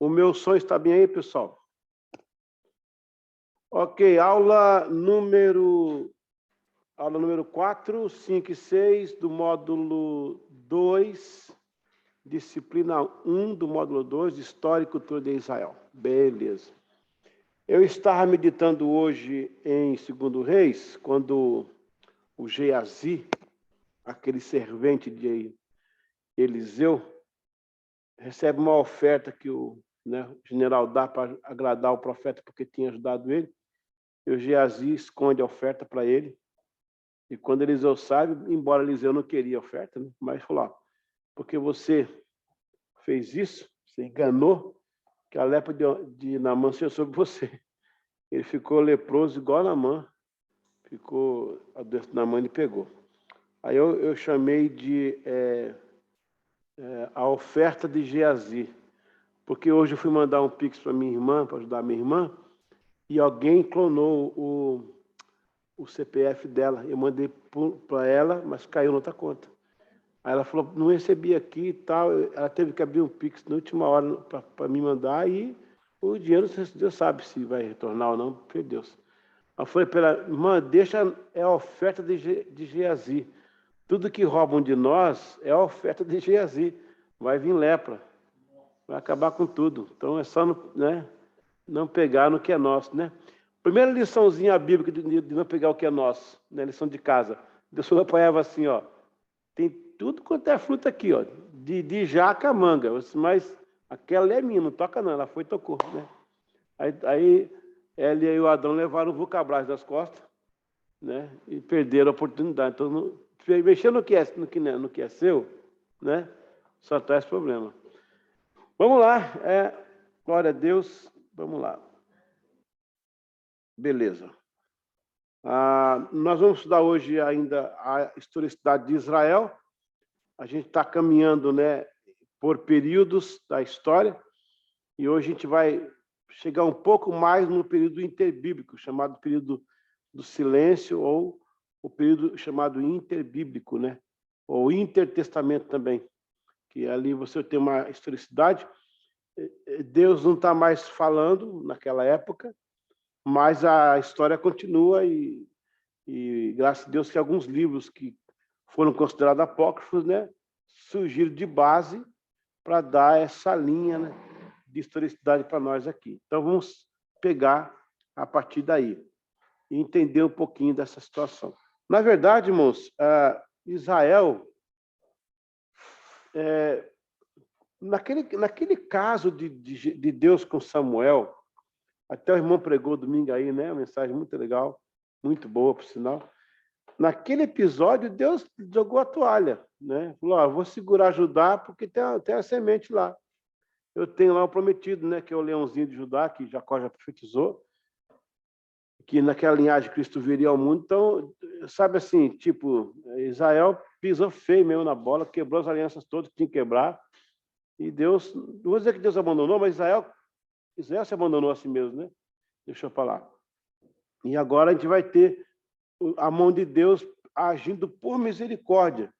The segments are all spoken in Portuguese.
O meu som está bem aí, pessoal? Ok, aula número 4, 5 e 6 do módulo 2, disciplina 1 do módulo 2, História e Cultura de Israel. Beleza. Eu estava meditando hoje em 2 Reis, quando o Geazi, aquele servente de Eliseu, recebe uma oferta que o general dá para agradar o profeta porque tinha ajudado ele. E o Geazi esconde a oferta para ele. E quando Eliseu sabe, embora Eliseu não queria a oferta, né? Mas falou, ó, porque você fez isso, você enganou, que a lepra de Naamã seja sobre você. Ele ficou leproso igual Naamã. Ficou, a doença de Naamã ele pegou. Aí eu chamei de a oferta de Geazi. Porque hoje eu fui mandar um pix para minha irmã, para ajudar a minha irmã, e alguém clonou o CPF dela. Eu mandei para ela, mas caiu na outra conta. Aí ela falou, não recebi aqui e tal. Ela teve que abrir um pix na última hora para me mandar e o dinheiro, Deus sabe se vai retornar ou não, por Deus. Eu falei para ela, irmã, deixa, é a oferta de Geazi. Tudo que roubam de nós é a oferta de Geazi. Vai vir lepra. Vai acabar com tudo. Então é só não pegar no que é nosso, né? Primeira liçãozinha bíblica de não pegar o que é nosso, né? Lição de casa. Deus apanhava assim, ó. Tem tudo quanto é fruta aqui, ó. De jaca a manga. Mas aquela é minha, não toca não. Ela foi e tocou, né? Aí ela e o Adão levaram o vulcabras das costas, né? E perderam a oportunidade. Então, mexer no que é seu, né? Só traz problema. Vamos lá, glória a Deus, vamos lá. Beleza. Nós vamos estudar hoje ainda a historicidade de Israel. A gente está caminhando, né, por períodos da história, e hoje a gente vai chegar um pouco mais no período interbíblico, chamado período do silêncio, ou o período chamado interbíblico, né, ou intertestamento também, que ali você tem uma historicidade. Deus não está mais falando naquela época, mas a história continua e graças a Deus que alguns livros que foram considerados apócrifos, né, surgiram de base para dar essa linha, né, de historicidade para nós aqui. Então vamos pegar a partir daí e entender um pouquinho dessa situação. Na verdade, irmãos, Israel naquele caso de Deus com Samuel, até o irmão pregou domingo aí, né? Uma mensagem muito legal, muito boa, por sinal. Naquele episódio, Deus jogou a toalha, né? Falou, ó, vou segurar Judá porque tem a semente lá. Eu tenho lá o prometido, né? Que é o leãozinho de Judá, que Jacó já profetizou, que naquela linhagem Cristo viria ao mundo. Então, sabe assim, tipo, Israel pisou feio mesmo na bola, quebrou as alianças todas que tinha que quebrar. E Deus, não vou dizer que Deus abandonou, mas Israel se abandonou a si mesmo, né? Deixa eu falar. E agora a gente vai ter a mão de Deus agindo por misericórdia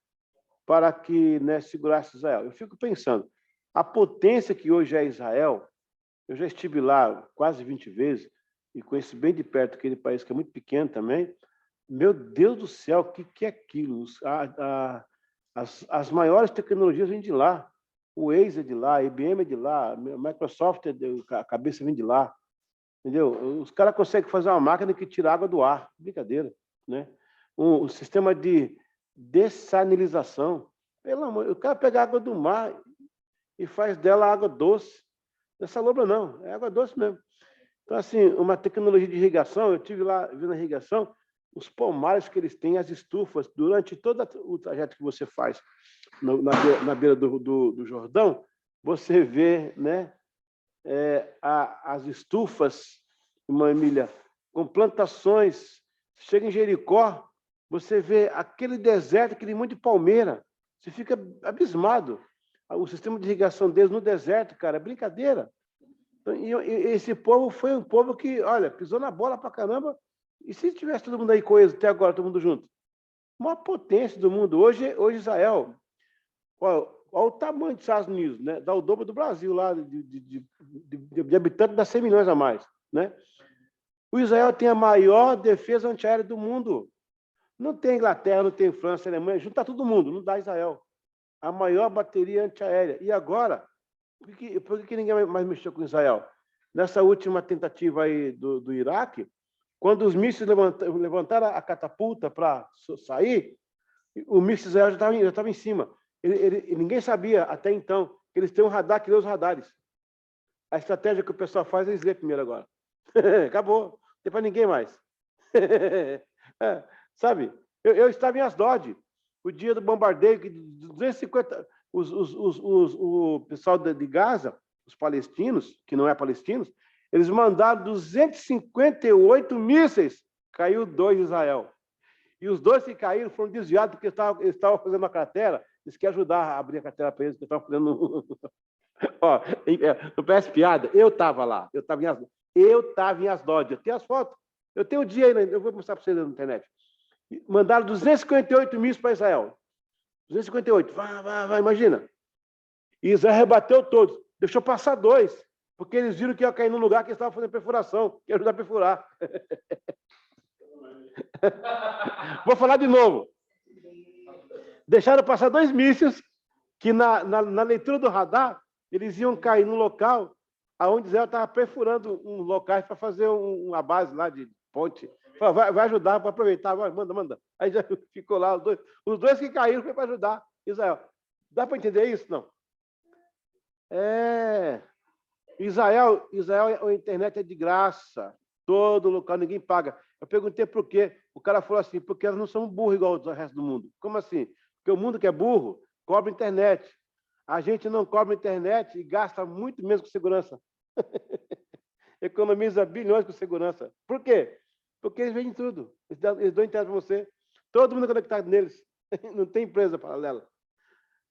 para que, né, segurasse Israel. Eu fico pensando, a potência que hoje é Israel, eu já estive lá quase 20 vezes e conheço bem de perto aquele país que é muito pequeno também. Meu Deus do céu, o que é aquilo? As maiores tecnologias vêm de lá. O Waze é de lá, a IBM é de lá, a Microsoft, a cabeça vem de lá, entendeu? Os caras conseguem fazer uma máquina que tira água do ar, brincadeira, né? O sistema de dessalinização, pelo amor, o cara pega a água do mar e faz dela água doce. Não é salobra não, é água doce mesmo. Então, assim, uma tecnologia de irrigação, eu estive lá vendo a irrigação, os pomares que eles têm, as estufas, durante todo o trajeto que você faz na beira do Jordão, você vê, né, as estufas, irmã Emília, com plantações. Chega em Jericó, você vê aquele deserto, aquele monte de palmeira, você fica abismado. O sistema de irrigação deles no deserto, cara, é brincadeira. E esse povo foi um povo que, olha, pisou na bola pra caramba. E se tivesse todo mundo aí coeso até agora, todo mundo junto? Uma potência do mundo. Hoje Israel, olha o tamanho dos Estados Unidos, né? Dá o dobro do Brasil lá, de habitantes, dá 100 milhões a mais, né? O Israel tem a maior defesa antiaérea do mundo. Não tem Inglaterra, não tem França, Alemanha, junta todo mundo, não dá Israel. A maior bateria antiaérea. E agora, por que ninguém mais mexeu com Israel? Nessa última tentativa aí do Iraque, quando os mísseis levantaram a catapulta para sair, o míssil Israel já estava em cima. Ninguém sabia até então que eles têm um radar que lê os radares. A estratégia que o pessoal faz é eles ler primeiro agora. Acabou. Não tem para ninguém mais. Sabe? Eu estava em Asdod, o dia do bombardeio, que 250... O pessoal de Gaza, os palestinos, que não é palestinos, eles mandaram 258 mísseis. Caiu 2 em Israel. E os 2 que caíram foram desviados porque eles estavam fazendo uma cratera. Eles querem ajudar a abrir a cratera para eles, porque estavam fazendo... Ó, não parece piada? Eu estava lá. Eu estava em Asdod. Eu tenho as fotos. Eu tenho o dia ainda. Eu vou mostrar para vocês na internet. Mandaram 258 mísseis para Israel. 258. Vai, imagina. E Israel rebateu todos. Deixou passar 2, porque eles viram que ia cair num lugar que eles estavam fazendo perfuração, que ia ajudar a perfurar. Vou falar de novo. Deixaram passar 2 mísseis que na leitura do radar eles iam cair no local onde Israel estava perfurando um local para fazer uma base lá de ponte. Vai ajudar para aproveitar, manda. Aí já ficou lá os dois que caíram foi para ajudar Israel. Dá para entender isso? Não. Israel, a internet é de graça. Todo local, ninguém paga. Eu perguntei por quê. O cara falou assim, porque elas não são burros igual o resto do mundo. Como assim? Porque o mundo que é burro cobra internet. A gente não cobra internet e gasta muito menos com segurança. Economiza bilhões com segurança. Por quê? Porque eles vendem tudo. Eles dão internet para você. Todo mundo é conectado neles. Não tem empresa paralela.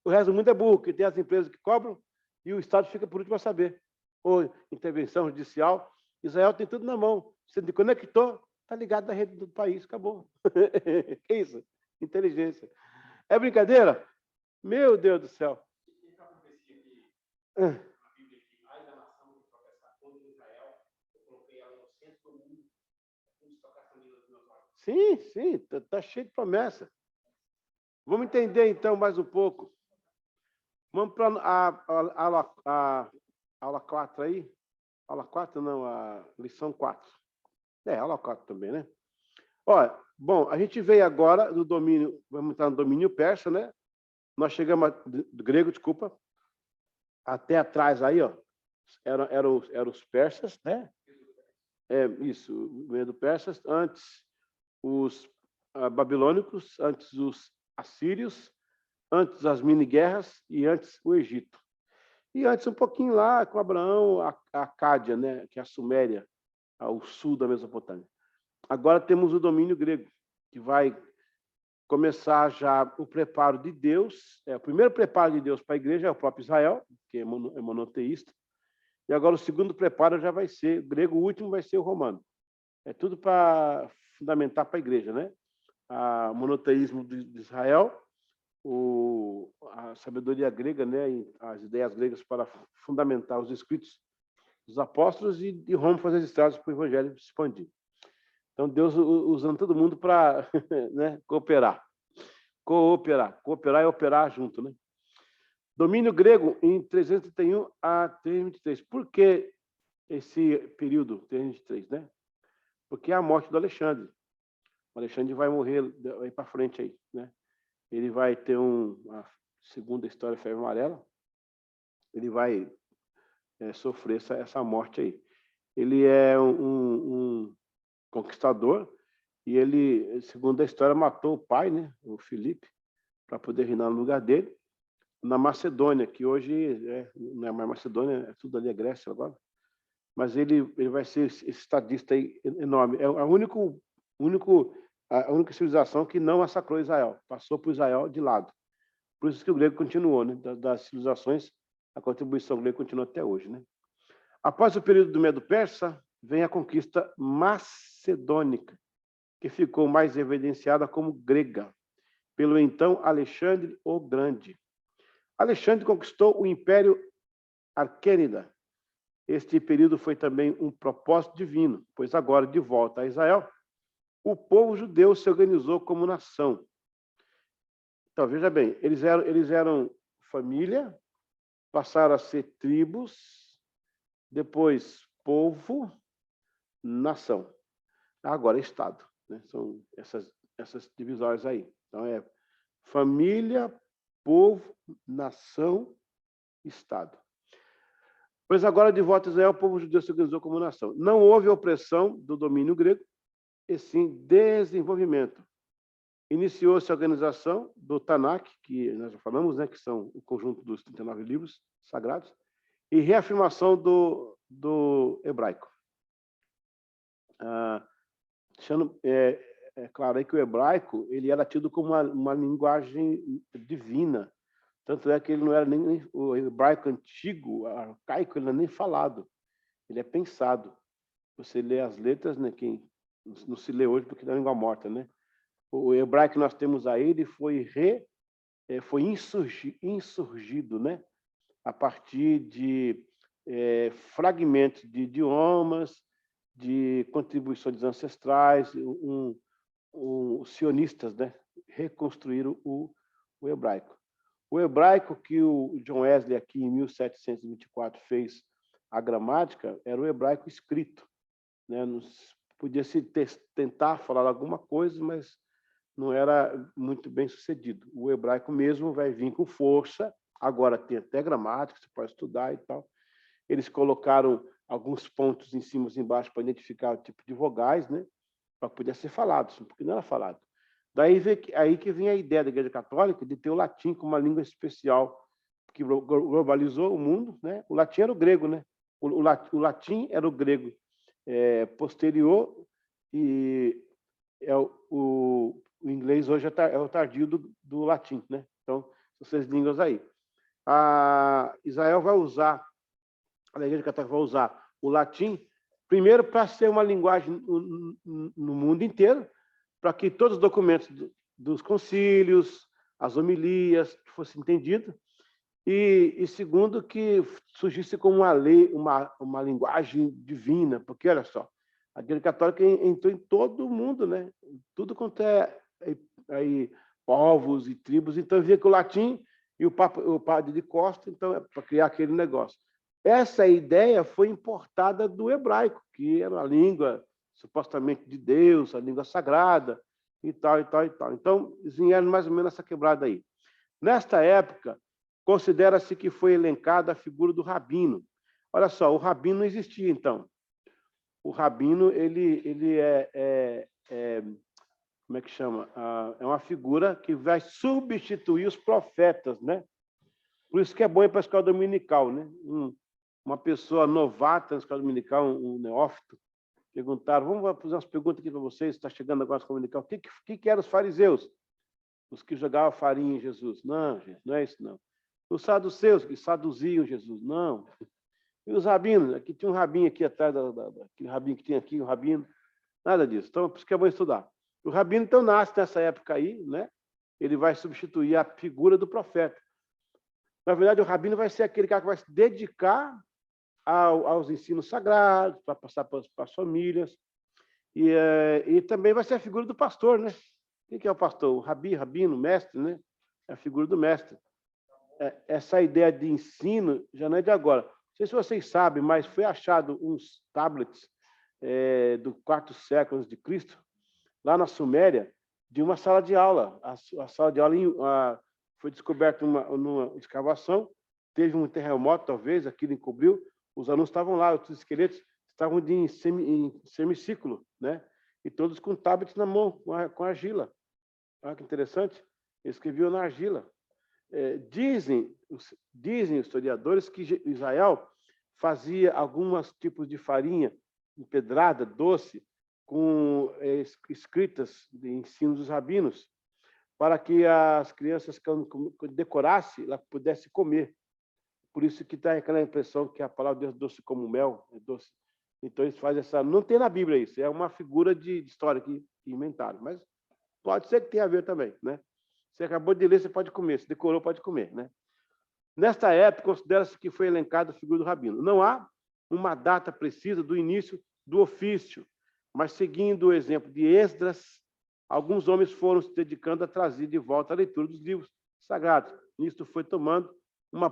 O resto do mundo é burro, que tem as empresas que cobram e o Estado fica por último a saber. Ou intervenção judicial. Israel tem tudo na mão. Você se conectou, está ligado na rede do país. Acabou. Que isso? Inteligência. É brincadeira? Meu Deus do céu. Sim, está cheio de promessa. Vamos entender, então, mais um pouco. Vamos para a aula 4 aí. Aula 4 não, a lição 4. Aula 4 também, né? Olha, bom, a gente veio agora do domínio, vamos entrar no domínio persa, né? Nós chegamos do grego, desculpa, até atrás aí, ó, eram os persas, né? Isso, o meio do persas, antes os babilônicos, antes os assírios, antes as mini-guerras e antes o Egito. E antes um pouquinho lá com Abraão, a Acádia, né, que é a Suméria, ao sul da Mesopotâmia. Agora temos o domínio grego, que vai começar já o preparo de Deus. O primeiro preparo de Deus para a igreja é o próprio Israel, que é monoteísta. E agora o segundo preparo já vai ser grego, o último vai ser o romano. É tudo para fundamentar para a igreja, né? O monoteísmo de Israel, a sabedoria grega, né? E as ideias gregas para fundamentar os escritos dos apóstolos e Roma fazer as estradas para o evangelho se expandir. Então, Deus usando todo mundo para né, cooperar. Cooperar e operar junto, né? Domínio grego em 331 a 323. Por que esse período 323, né? Porque é a morte do Alexandre. O Alexandre vai morrer aí para frente aí, né? Ele vai ter uma segunda história febre amarela. Ele vai sofrer essa morte aí. Ele é um conquistador e ele, segundo a história, matou o pai, né? O Filipe, para poder reinar no lugar dele. Na Macedônia, que hoje não é mais Macedônia, é tudo ali a Grécia agora. Mas ele vai ser esse estadista aí enorme. É a única civilização que não massacrou Israel. Passou por Israel de lado. Por isso que o grego continuou, né? Das civilizações, a contribuição grega continua até hoje, né? Após o período do Medo-Persa, vem a conquista macedônica, que ficou mais evidenciada como grega, pelo então Alexandre o Grande. Alexandre conquistou o Império Aquênida. Este período foi também um propósito divino, pois agora, de volta a Israel, o povo judeu se organizou como nação. Então, veja bem, eles eram família, passaram a ser tribos, depois povo, nação. Agora, Estado. Né? São essas divisórias aí. Então, é família, povo, nação, Estado. Pois agora, de volta a Israel, o povo judeu se organizou como nação. Não houve opressão do domínio grego, e sim desenvolvimento. Iniciou-se a organização do Tanakh, que nós já falamos, né, que são o conjunto dos 39 livros sagrados, e reafirmação do hebraico. É claro aí que o hebraico ele era tido como uma linguagem divina. Tanto é que ele não era nem o hebraico antigo, arcaico, ele não é nem falado. Ele é pensado. Você lê as letras, né? Quem não se lê hoje porque é língua morta, né? O hebraico que nós temos aí, ele foi insurgido, né? A partir de fragmentos de idiomas, de contribuições ancestrais, os sionistas, né? Reconstruíram o hebraico. O hebraico que o John Wesley, aqui em 1724, fez a gramática, era o hebraico escrito. Né? Podia-se tentar falar alguma coisa, mas não era muito bem sucedido. O hebraico mesmo vai vir com força, agora tem até gramática, você pode estudar e tal. Eles colocaram alguns pontos em cima e embaixo para identificar o tipo de vogais, né? Para poder ser falado, porque não era falado. Daí aí que vem a ideia da Igreja Católica de ter o latim como uma língua especial, que globalizou o mundo, né? O latim era o grego, né? O latim era o grego posterior e o inglês hoje é o tardio do latim, né? Então, são essas línguas aí. A Israel vai usar, a Igreja Católica vai usar o latim, primeiro para ser uma linguagem no mundo inteiro, para que todos os documentos dos concílios, as homilias, fossem entendidos, e segundo, que surgisse como uma lei, uma linguagem divina, porque, olha só, a Igreja Católica entrou em todo o mundo, né? Tudo quanto aí, povos e tribos, então via que o latim e o padre de Costa, então, para criar aquele negócio. Essa ideia foi importada do hebraico, que era a língua supostamente de Deus, a língua sagrada, e tal, e tal, e tal. Então, vieram mais ou menos essa quebrada aí. Nesta época, considera-se que foi elencada a figura do rabino. Olha só, o rabino não existia, então. O rabino, ele como é que chama? É uma figura que vai substituir os profetas, né? Por isso que é bom ir para a escola dominical, né? Uma pessoa novata na escola dominical, um neófito, perguntaram, vamos fazer umas perguntas aqui para vocês, está chegando agora a escola dominical, o que eram os fariseus? Os que jogavam farinha em Jesus. Não, gente, não é isso, não. Os saduceus, que saduziam Jesus. Não. E os rabinos, aqui tinha um rabinho aqui atrás, aquele rabinho que tinha aqui, o rabino. Nada disso. Então, por isso que é bom estudar. O rabino, então, nasce nessa época aí, né? Ele vai substituir a figura do profeta. Na verdade, o rabino vai ser aquele cara que vai se dedicar aos ensinos sagrados, para passar para as famílias. E também vai ser a figura do pastor, né? Quem que é o pastor? O rabino, mestre, né? É a figura do mestre. Essa ideia de ensino já não é de agora. Não sei se vocês sabem, mas foi achado uns tablets do quarto século antes de Cristo, lá na Suméria, de uma sala de aula. A sala de aula foi descoberta numa escavação, teve um terremoto, talvez, aquilo encobriu, os alunos estavam lá, os esqueletos estavam em semicírculo, né? E todos com tablets na mão, com argila. Olha que interessante. Escreviam na argila. Dizem os historiadores que Israel fazia alguns tipos de farinha empedrada, doce, com escritas de ensino dos rabinos, para que as crianças, quando decorassem, elas pudessem comer. Por isso que dá aquela impressão que a palavra de Deus é doce como mel, é doce. Então eles fazem essa... Não tem na Bíblia isso, é uma figura de história que inventaram, mas pode ser que tenha a ver também, né? Você acabou de ler, você pode comer. Se decorou, pode comer, né? Nesta época, considera-se que foi elencada a figura do rabino. Não há uma data precisa do início do ofício, mas seguindo o exemplo de Esdras, alguns homens foram se dedicando a trazer de volta a leitura dos livros sagrados. Isto foi tomando uma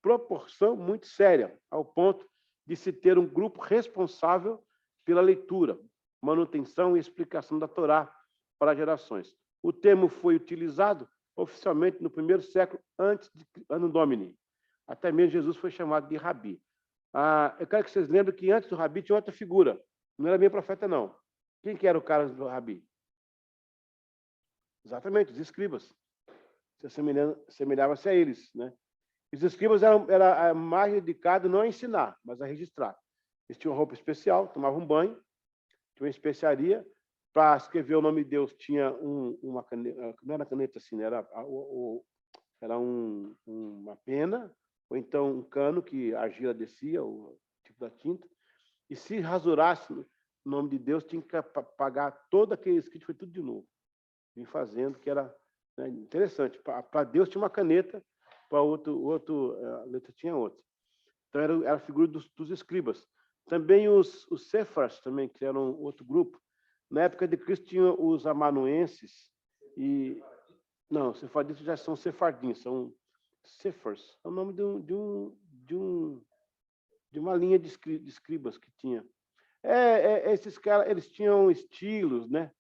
proporção muito séria, ao ponto de se ter um grupo responsável pela leitura, manutenção e explicação da Torá para gerações. O termo foi utilizado oficialmente no primeiro século antes de Anno Domini. Até mesmo Jesus foi chamado de Rabi. Eu quero que vocês lembrem que antes do Rabi tinha outra figura. Não era bem profeta, não. Quem que era o cara do Rabi? Exatamente, os escribas. Se semelhava-se a eles, né? Os escribas eram mais dedicados não a ensinar, mas a registrar. Eles tinham roupa especial, tomavam banho, tinha uma especiaria. Para escrever o nome de Deus tinha uma caneta, não era caneta assim, era uma pena, ou então um cano que a argila descia, o tipo da tinta. E se rasurasse o nome de Deus, tinha que pagar todo aquele escrito, foi tudo de novo. Vim fazendo, que era, né, interessante. Para Deus tinha uma caneta, para a letra tinha outra. Então era a figura dos escribas. Também os Sefars, também, que eram outro grupo. Na época de Cristo tinha os amanuenses e... Não, os sefardistas já são sefardins, são Sefars. É o nome de uma linha de escribas que tinha. Esses caras, eles tinham estilos, né?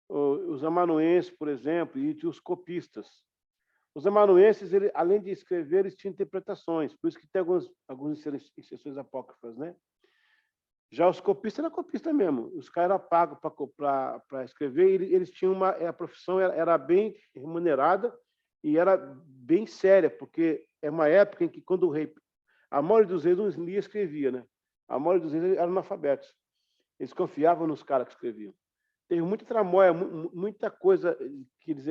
Os amanuenses, por exemplo, e os copistas. Os amanuenses, além de escrever, eles tinham interpretações, por isso que tem algumas exceções apócrifas, né? Já os copistas eram copistas mesmo. Os caras eram pagos para escrever. Eles tinham a profissão era bem remunerada e era bem séria, porque é uma época em que, quando o rei... A maioria dos reis não lia e escrevia, né? A maioria dos reis eram analfabetos. Eles confiavam nos caras que escreviam. Teve muita tramóia, muita coisa que eles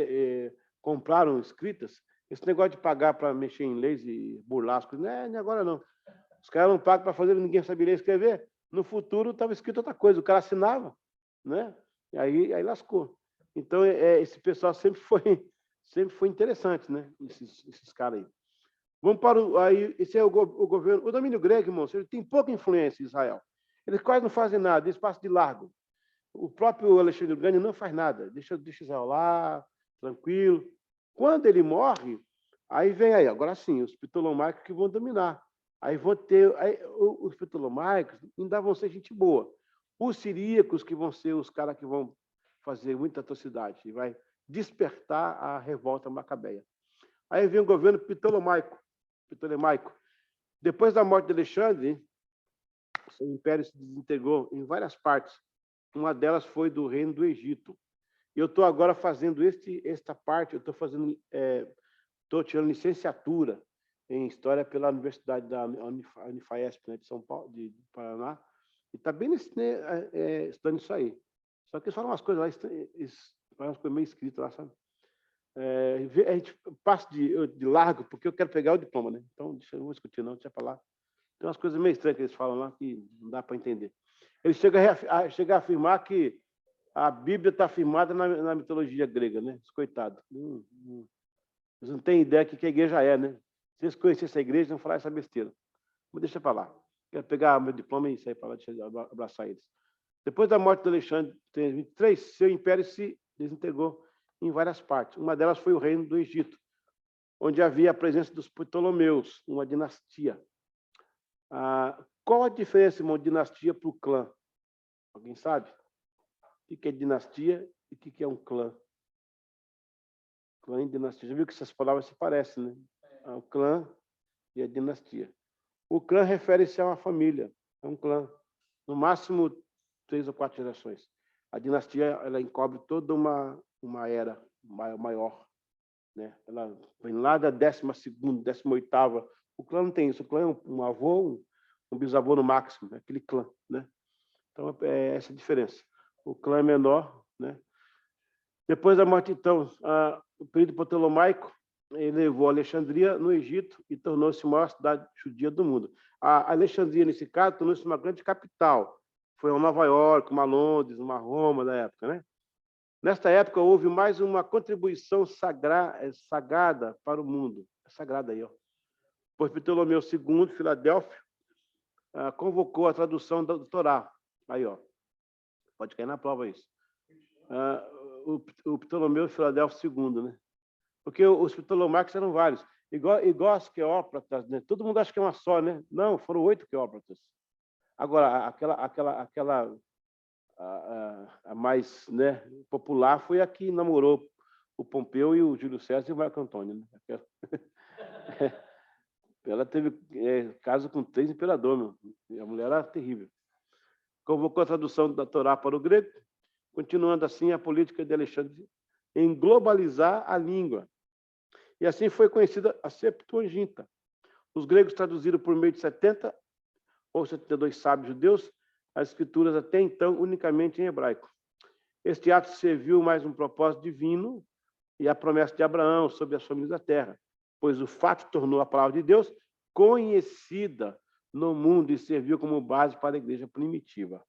compraram escritas. Esse negócio de pagar para mexer em leis e burlar as coisas, não é agora não. Os caras não pagam para fazer, ninguém sabia ler e escrever. No futuro estava escrito outra coisa, o cara assinava, né? E aí lascou. Então, esse pessoal sempre foi interessante, né? Esses caras aí. Vamos para aí, esse é o governo. O domínio grego, irmão, ele tem pouca influência em Israel. Eles quase não fazem nada, eles passam de largo. O próprio Alexandre Grande não faz nada, deixa Israel lá, tranquilo. Quando ele morre, aí vem aí, agora sim, os ptolomaicos que vão dominar. Aí vão ter os ptolomaicos, ainda vão ser gente boa. Os siríacos, que vão ser os caras que vão fazer muita atrocidade, e vai despertar a revolta macabeia. Aí vem o governo ptolemaico. Depois da morte de Alexandre, o império se desintegrou em várias partes. Uma delas foi do reino do Egito. E eu estou agora fazendo esta parte, eu estou tirando licenciatura em História pela Universidade da Unifaesp, né, de São Paulo, de Paraná, e está bem estudando isso aí. Só que eles falam umas coisas lá, umas coisas meio escritas lá, sabe? A gente passa de largo, porque eu quero pegar o diploma, né? Então, eu não vou discutir, não, deixa para lá. Tem umas coisas meio estranhas que eles falam lá que não dá para entender. Ele chega a afirmar que a Bíblia está afirmada na mitologia grega, né? Coitado. Eles não têm ideia do que a igreja é, né? Se eles conhecessem essa igreja, não falar essa besteira. Mas deixa para lá. Quero pegar meu diploma e sair para lá, deixa eu abraçar eles. Depois da morte de Alexandre, em 23, seu império se desintegrou em várias partes. Uma delas foi o reino do Egito, onde havia a presença dos Ptolomeus, uma dinastia. Qual a diferença, irmão, de dinastia para o clã? Alguém sabe? O que é dinastia e o que é um clã? Clã e dinastia. Já viu que essas palavras se parecem, né? O clã e a dinastia. O clã refere-se a uma família, é um clã. No máximo 3 ou 4 gerações. A dinastia, ela encobre toda uma era maior, né? Ela vem lá da 12ª, 18ª. O clã não tem isso. O clã é um avô, um bisavô no máximo, né? Aquele clã, né? Então, é essa a diferença. O clã é menor, né? Depois da morte, então, o período ptolomaico, ele levou a Alexandria, no Egito, e tornou-se a maior cidade judia do mundo. A Alexandria, nesse caso, tornou-se uma grande capital. Foi uma Nova York, uma Londres, uma Roma da época, né? Nesta época, houve mais uma contribuição sagrada para o mundo. É sagrada aí, ó. Pois Ptolomeu II, Filadélfia, convocou a tradução do Torá. Aí, ó, pode cair na prova isso. O Ptolomeu, Filadélfia II, né? Porque os Ptolomaicos eram vários. Igual as Queópratas, né? Todo mundo acha que é uma só, né? Não, foram 8 Queópratas. Agora, aquela a mais, né, popular foi a que namorou o Pompeu e o Júlio César e o Marco Antônio. Né? Ela teve caso com 3 imperadores, meu. A mulher era terrível. Convocou a tradução da Torá para o grego, continuando assim a política de Alexandre em globalizar a língua. E assim foi conhecida a Septuaginta. Os gregos traduziram por meio de 70 ou 72 sábios judeus as escrituras até então unicamente em hebraico. Este ato serviu mais um propósito divino e a promessa de Abraão sobre as famílias da terra, pois o fato tornou a palavra de Deus conhecida no mundo e serviu como base para a igreja primitiva.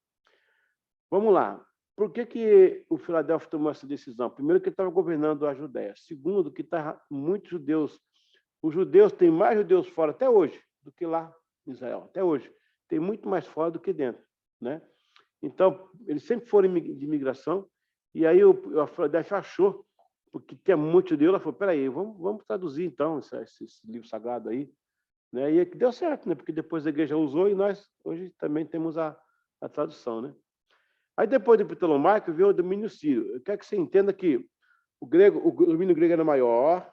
Vamos lá. Por que o Filadélfia tomou essa decisão? Primeiro, que ele estava governando a Judéia. Segundo, que muitos judeus. Os judeus têm mais judeus fora até hoje do que lá em Israel. Até hoje. Tem muito mais fora do que dentro. Né? Então, eles sempre foram de imigração. E aí a Filadélfia achou, porque tinha muito judeu, ela falou, peraí, vamos traduzir então esse livro sagrado aí. Né? E que deu certo, né? Porque depois a igreja usou e nós hoje também temos a tradução. Né? Aí depois do Ptolomaico veio o domínio sírio. Eu quero que você entenda que o domínio grego era maior,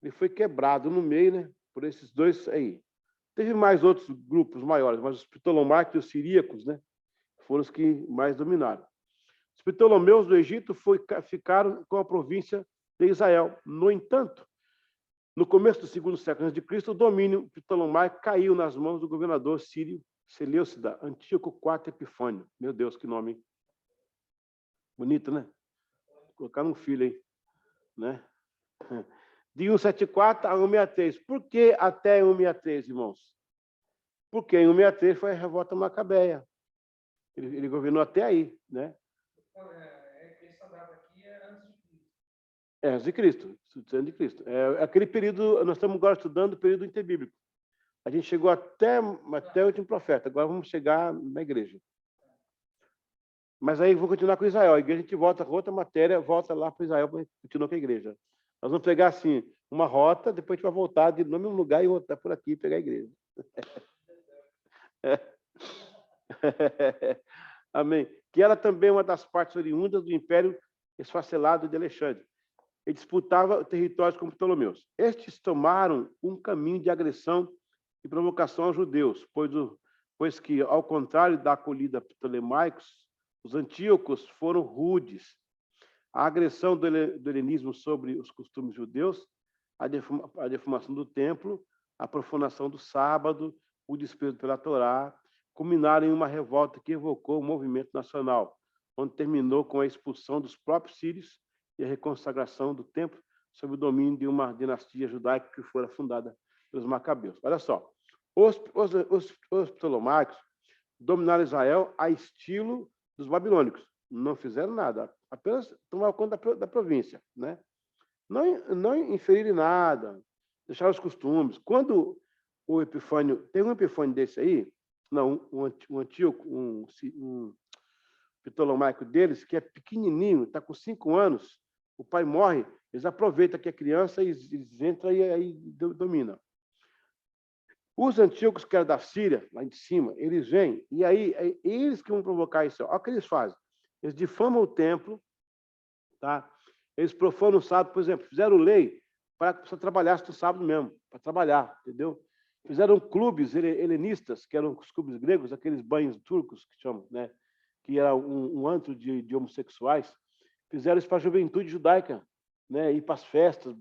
ele foi quebrado no meio, né, por esses dois aí. Teve mais outros grupos maiores, mas os Ptolomaicos e os siríacos, né, foram os que mais dominaram. Os Ptolomeus do Egito ficaram com a província de Israel. No entanto, no começo do segundo século a.C., o domínio ptolomaico caiu nas mãos do governador sírio Seleucida, Antíoco IV Epifânio. Meu Deus, que nome, hein? Bonito, né? Vou colocar um filho aí. Né? De 174 a 163. Por que até 163, irmãos? Porque em 163 foi a revolta macabeia. Ele governou até aí. Né? Essa data aqui é antes de Cristo. É, antes de Cristo. Antes de Cristo. É aquele período, nós estamos agora estudando o período interbíblico. A gente chegou até o último profeta. Agora vamos chegar na igreja. Mas aí vou continuar com Israel. A igreja a gente volta com outra matéria, volta lá para Israel para continuar com a igreja. Nós vamos pegar assim uma rota, depois a gente vai voltar de no mesmo lugar e voltar por aqui e pegar a igreja. Amém. Que ela também é uma das partes oriundas do Império esfacelado de Alexandre. Ele disputava territórios com Ptolomeus. Estes tomaram um caminho de agressão e provocação aos judeus, pois que, ao contrário da acolhida ptolemaicos, os antíocos foram rudes. A agressão do helenismo sobre os costumes judeus, a deformação do templo, a profanação do sábado, o desprezo pela Torá, culminaram em uma revolta que evocou o movimento nacional, onde terminou com a expulsão dos próprios sírios e a reconsagração do templo sob o domínio de uma dinastia judaica que fora fundada pelos macabeus. Olha só, os ptolomaicos dominaram Israel a estilo dos babilônicos. Não fizeram nada, apenas tomaram conta da província. Né? Não inferiram nada, deixaram os costumes. Quando o Epifânio, tem um Epifânio desse aí, não, um Antíoco, um ptolomaico deles, que é pequenininho, está com 5 anos, o pai morre, eles aproveitam que é criança e eles entram e aí dominam. Os antíocos, que eram da Síria, lá em cima, eles vêm, e aí eles que vão provocar isso. Olha o que eles fazem. Eles difamam o templo, tá? Eles profanam o sábado, por exemplo, fizeram lei para que você trabalhasse no sábado mesmo, para trabalhar, entendeu? Fizeram clubes helenistas, que eram os clubes gregos, aqueles banhos turcos, que chamam, né? Que era um antro de homossexuais. Fizeram isso para a juventude judaica, né? Ir para as festas,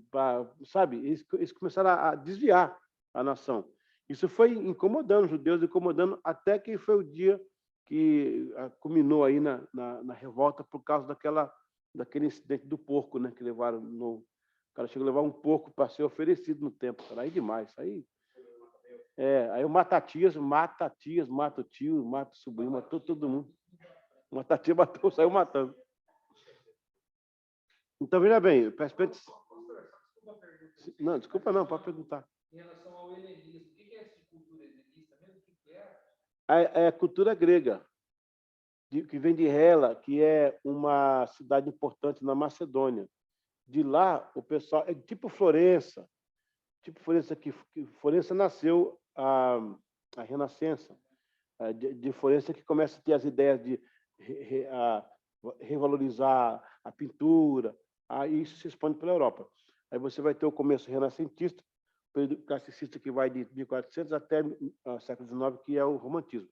sabe? Eles começaram a desviar a nação. Isso foi incomodando os judeus, incomodando até que foi o dia que culminou aí na revolta por causa daquele incidente do porco, né? Que levaram o cara chegou a levar um porco para ser oferecido no templo. Aí demais, aí o Matatias mata o tio, mata o sobrinho, matou todo mundo. O Matatias saiu matando. Então, veja bem, não, desculpa não, pode perguntar. Em relação ao helenismo, É a cultura grega, que vem de Hela, que é uma cidade importante na Macedônia. De lá, o pessoal... É tipo Florença. Tipo Florença, que Florença nasceu a Renascença. De Florença que começa a ter as ideias de revalorizar a pintura. Aí isso se expande pela Europa. Aí você vai ter o começo renascentista, o período classicista que vai de 1400 até o século XIX, que é o romantismo.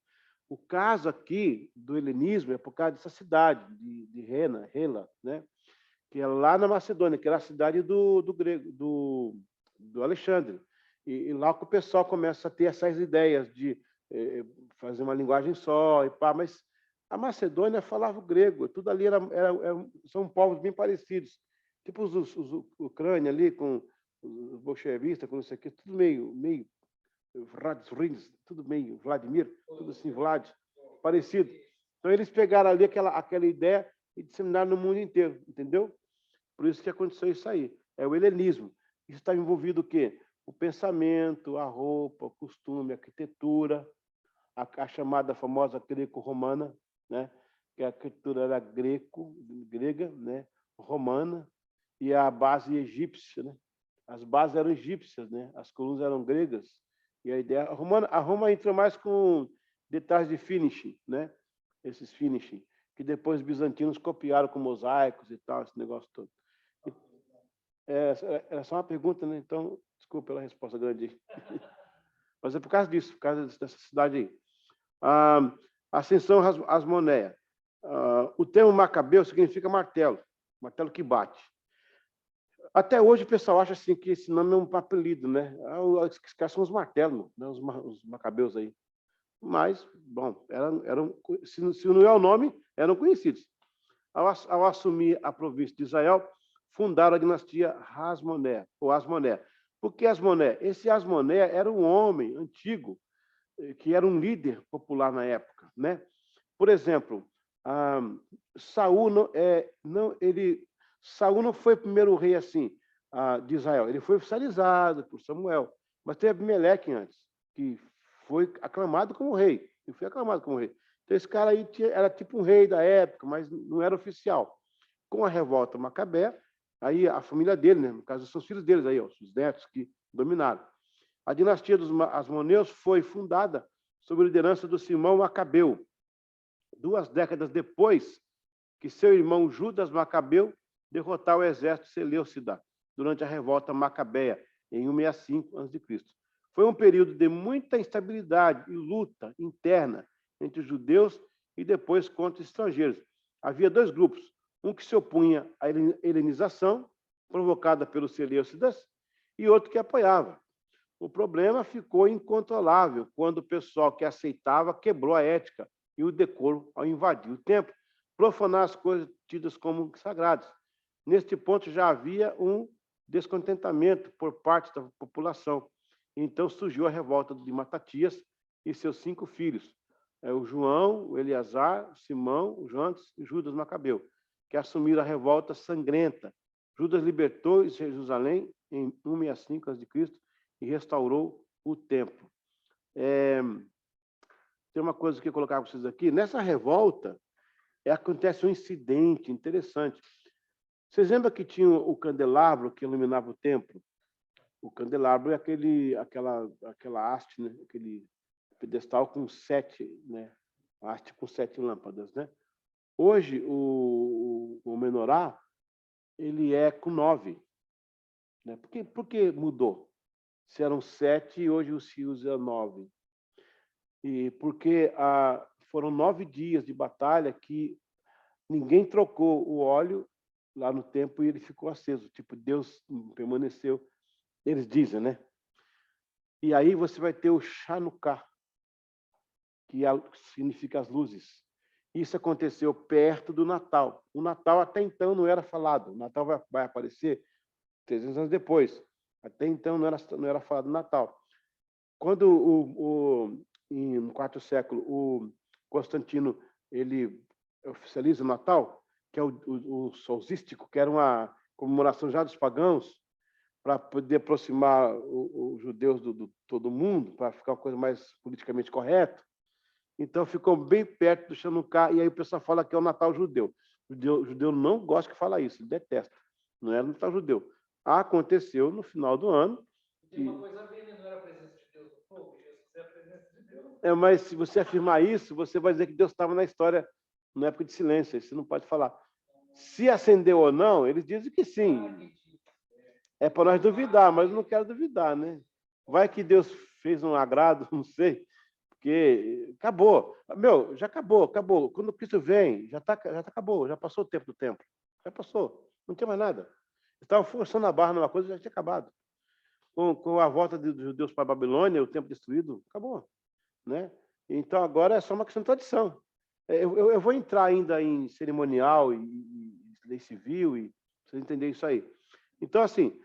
O caso aqui do helenismo é por causa dessa cidade, de Hela, né? Que é lá na Macedônia, que era a cidade do Alexandre. E lá que o pessoal começa a ter essas ideias de fazer uma linguagem só, e pá, mas a Macedônia falava o grego, tudo ali são povos bem parecidos. Tipo os Ucrânia ali, com os bolchevistas, com não sei o quê, tudo meio tudo meio Vladimir, tudo assim, Vlad, parecido. Então, eles pegaram ali aquela ideia e disseminaram no mundo inteiro, entendeu? Por isso que aconteceu isso aí. É o helenismo. Isso está envolvido o quê? O pensamento, a roupa, o costume, a arquitetura, a chamada famosa greco-romana, né? Que a arquitetura era grega, né? Romana, e a base egípcia, né? As bases eram egípcias, né? As colunas eram gregas. E a ideia a Roma entra mais com detalhes de finishing, né? Esses finishing, que depois os bizantinos copiaram com mosaicos e tal, esse negócio todo. Era só uma pergunta, né? Então, desculpa pela resposta grande. Mas é por causa disso, por causa dessa cidade aí. Ascensão Asmoneia. O termo Macabeu significa martelo, martelo que bate. Até hoje o pessoal acha assim, que esse nome é um apelido, né? Os caras são os martelos, né? Os macabeus aí. Mas, bom, se não é o nome, eram conhecidos. Ao assumir a província de Israel, fundaram a dinastia Asmoné, ou Asmoné. Por que Asmoné? Esse Asmoné era um homem antigo, que era um líder popular na época, né? Por exemplo, Saul não foi o primeiro rei assim de Israel. Ele foi oficializado por Samuel, mas teve Abimeleque antes, que foi aclamado como rei. Ele foi aclamado como rei. Então, esse cara aí era tipo um rei da época, mas não era oficial. Com a revolta Macabé, aí a família dele, né? No caso, são os filhos deles aí, os netos que dominaram. A dinastia dos Asmoneus foi fundada sob a liderança do Simão Macabeu, 2 décadas depois que seu irmão Judas Macabeu derrotar o exército seleucida durante a revolta macabeia, em 165 a.C. Foi um período de muita instabilidade e luta interna entre os judeus e depois contra os estrangeiros. Havia 2 grupos, um que se opunha à helenização, provocada pelos seleucidas, e outro que apoiava. O problema ficou incontrolável quando o pessoal que aceitava quebrou a ética e o decoro ao invadir o templo, profanar as coisas tidas como sagradas. Neste ponto já havia um descontentamento por parte da população. Então surgiu a revolta de Matatias e seus 5 filhos, o João, o Eleazar, o Simão, o Jonas e Judas Macabeu, que assumiram a revolta sangrenta. Judas libertou Jerusalém em 165 a.C. e restaurou o templo. Tem uma coisa que eu colocar para vocês aqui. Nessa revolta, acontece um incidente interessante. Vocês lembram que tinha o candelabro que iluminava o templo? O candelabro é aquela haste, né? Aquele pedestal com 7, né? Haste com 7 lâmpadas, né? Hoje, o menorá, ele é com 9. Né? Por que mudou? Se eram 7 e hoje se usa 9. E porque foram 9 dias de batalha que ninguém trocou o óleo lá no templo e ele ficou aceso. Tipo, Deus permaneceu. Eles dizem, né? E aí você vai ter o Chanukah, que significa as luzes. Isso aconteceu perto do Natal. O Natal até então não era falado. O Natal vai aparecer 300 anos depois. Até então não era falado do Natal. Quando no 4º século o Constantino ele oficializa o Natal, que é o solstístico, que era uma comemoração já dos pagãos, para poder aproximar os judeus do todo mundo, para ficar uma coisa mais politicamente correta. Então, ficou bem perto do Chanukah, e aí o pessoal fala que é o Natal judeu. O judeu não gosta de falar isso, ele detesta. Não era o Natal judeu. Aconteceu no final do ano. Tem uma coisa a ver, né? Não era a presença de Deus no fogo, Jesus é a presença de Deus. Mas se você afirmar isso, você vai dizer que Deus estava na história, na época de silêncio, você não pode falar. Se acendeu ou não, eles dizem que sim. É para nós duvidar, mas eu não quero duvidar, né? Vai que Deus fez um agrado, não sei, porque acabou. Meu, já acabou. Quando Cristo vem, acabou, já passou o tempo do templo. Já passou, não tem mais nada. Estavam forçando a barra numa coisa, já tinha acabado. Com a volta dos judeus para a Babilônia, o templo destruído, acabou. Né? Então, agora é só uma questão de tradição. Eu vou entrar ainda em cerimonial e lei civil, e vocês entenderem isso aí. Então, assim,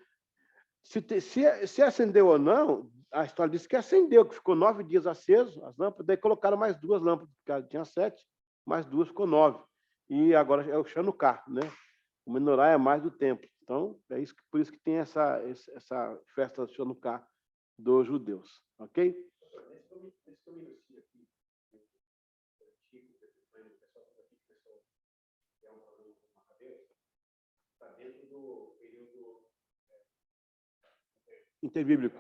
se acendeu ou não, a história diz que acendeu, que ficou 9 dias aceso, as lâmpadas, daí colocaram mais 2 lâmpadas, porque tinha 7, mais 2 ficou 9. E agora é o Chanukah, né? O menorá é mais do templo. Então, por isso que tem essa festa do Chanukah dos judeus. Ok? Está dentro do período interbíblico.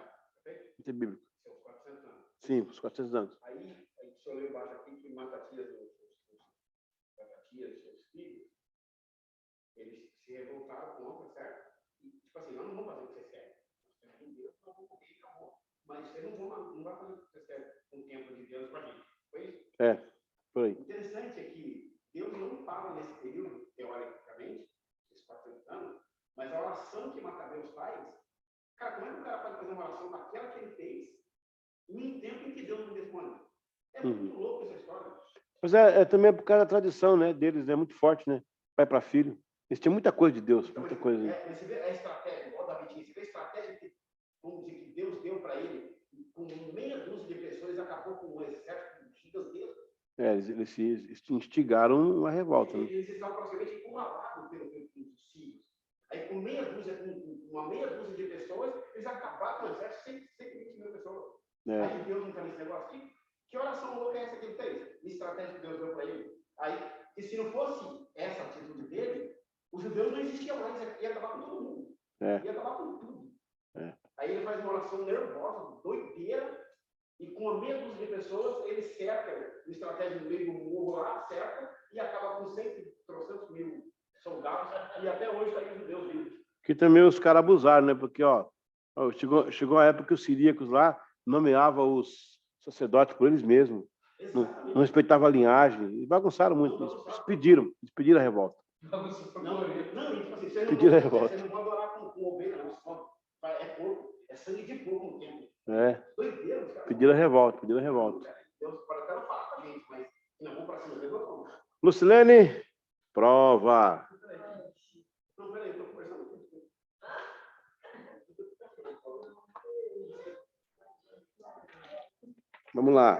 Interbíblico. São os 400 anos. Sim, os 400 anos. Aí, o senhor leu embaixo aqui que Matatias, seus filhos, eles se revoltaram contra, certo? E, tipo assim, nós não vamos fazer o que vocês querem. Nós temos um Deus, nós vamos morrer, acabou. Mas vocês não vão fazer o que vocês querem com o tempo de Deus para a gente. Foi isso? Foi. Interessante é que Deus não fala nesse período, teoricamente, esses 400 anos, mas a oração que Macabeus faz, cara, como é que o cara pode fazer uma oração daquela que ele fez em tempo em que Deus não responde? É muito louco essa história. Mas também por causa da tradição, né, deles, é muito forte, né? Pai para filho. Eles tinham muita coisa de Deus, muita coisa. Mas você vê a estratégia, igual da Betinha, você vê a estratégia que, vamos dizer, que Deus deu para ele, com meia dúzia de pessoas, acabou com um exército gigantesco. Eles se instigaram uma revolta. Né? Eles estavam praticamente encurralados pelos sírios. Aí, com uma meia dúzia de pessoas, eles acabaram com o exército de 120 mil pessoas. Aí Deus não está nesse negócio aqui. Que oração louca é essa que ele fez? Estratégia que Deus deu para ele. Aí, que se não fosse essa atitude dele, os judeus não existiam mais, ia acabar com todo mundo. Ia acabar com tudo. Aí ele faz uma oração nervosa, doideira, e com a meia dúzia de pessoas, ele cerca, uma estratégia no meio do morro lá, cerca, e acaba com 300 mil soldados, e até hoje está aí os judeus vivos. Que também os caras abusaram, né? Porque, chegou a época que os siríacos lá nomeavam os sacerdotes por eles mesmos. Não respeitavam a linhagem, e bagunçaram muito. Eles pediram a revolta. Pediram a revolta. Você não pode orar com ovelha, não. É porco, é sangue de porco no tempo. Pediram a revolta. Deus pode até não falar com a gente, mas não vou para cima dele, não. Lucilene, prova. Não, peraí, estou conversando com você. Vamos lá.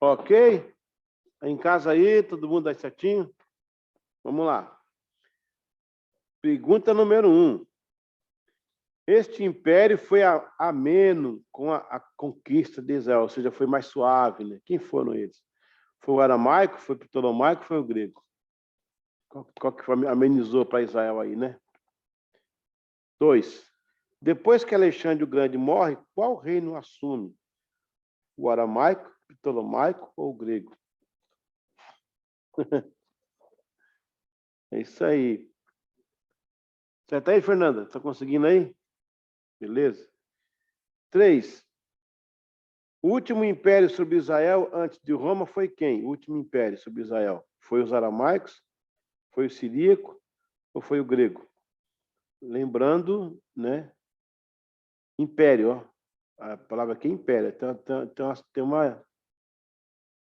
Ok? Em casa aí, todo mundo aí certinho? Vamos lá. Pergunta número 1. Este império foi ameno com a conquista de Israel, ou seja, foi mais suave, né? Quem foram eles? Foi o aramaico, foi o ptolomaico, foi o grego? Qual que amenizou para Israel aí, né? 2. Depois que Alexandre o Grande morre, qual reino assume? O aramaico, ptolomaico ou o grego? É isso aí. Certo aí, Fernanda? Está conseguindo aí? Beleza? 3. O último império sobre Israel antes de Roma foi quem? O último império sobre Israel. Foi os aramaicos? Foi o siríaco? Ou foi o grego? Lembrando, né? Império, ó. A palavra aqui é império.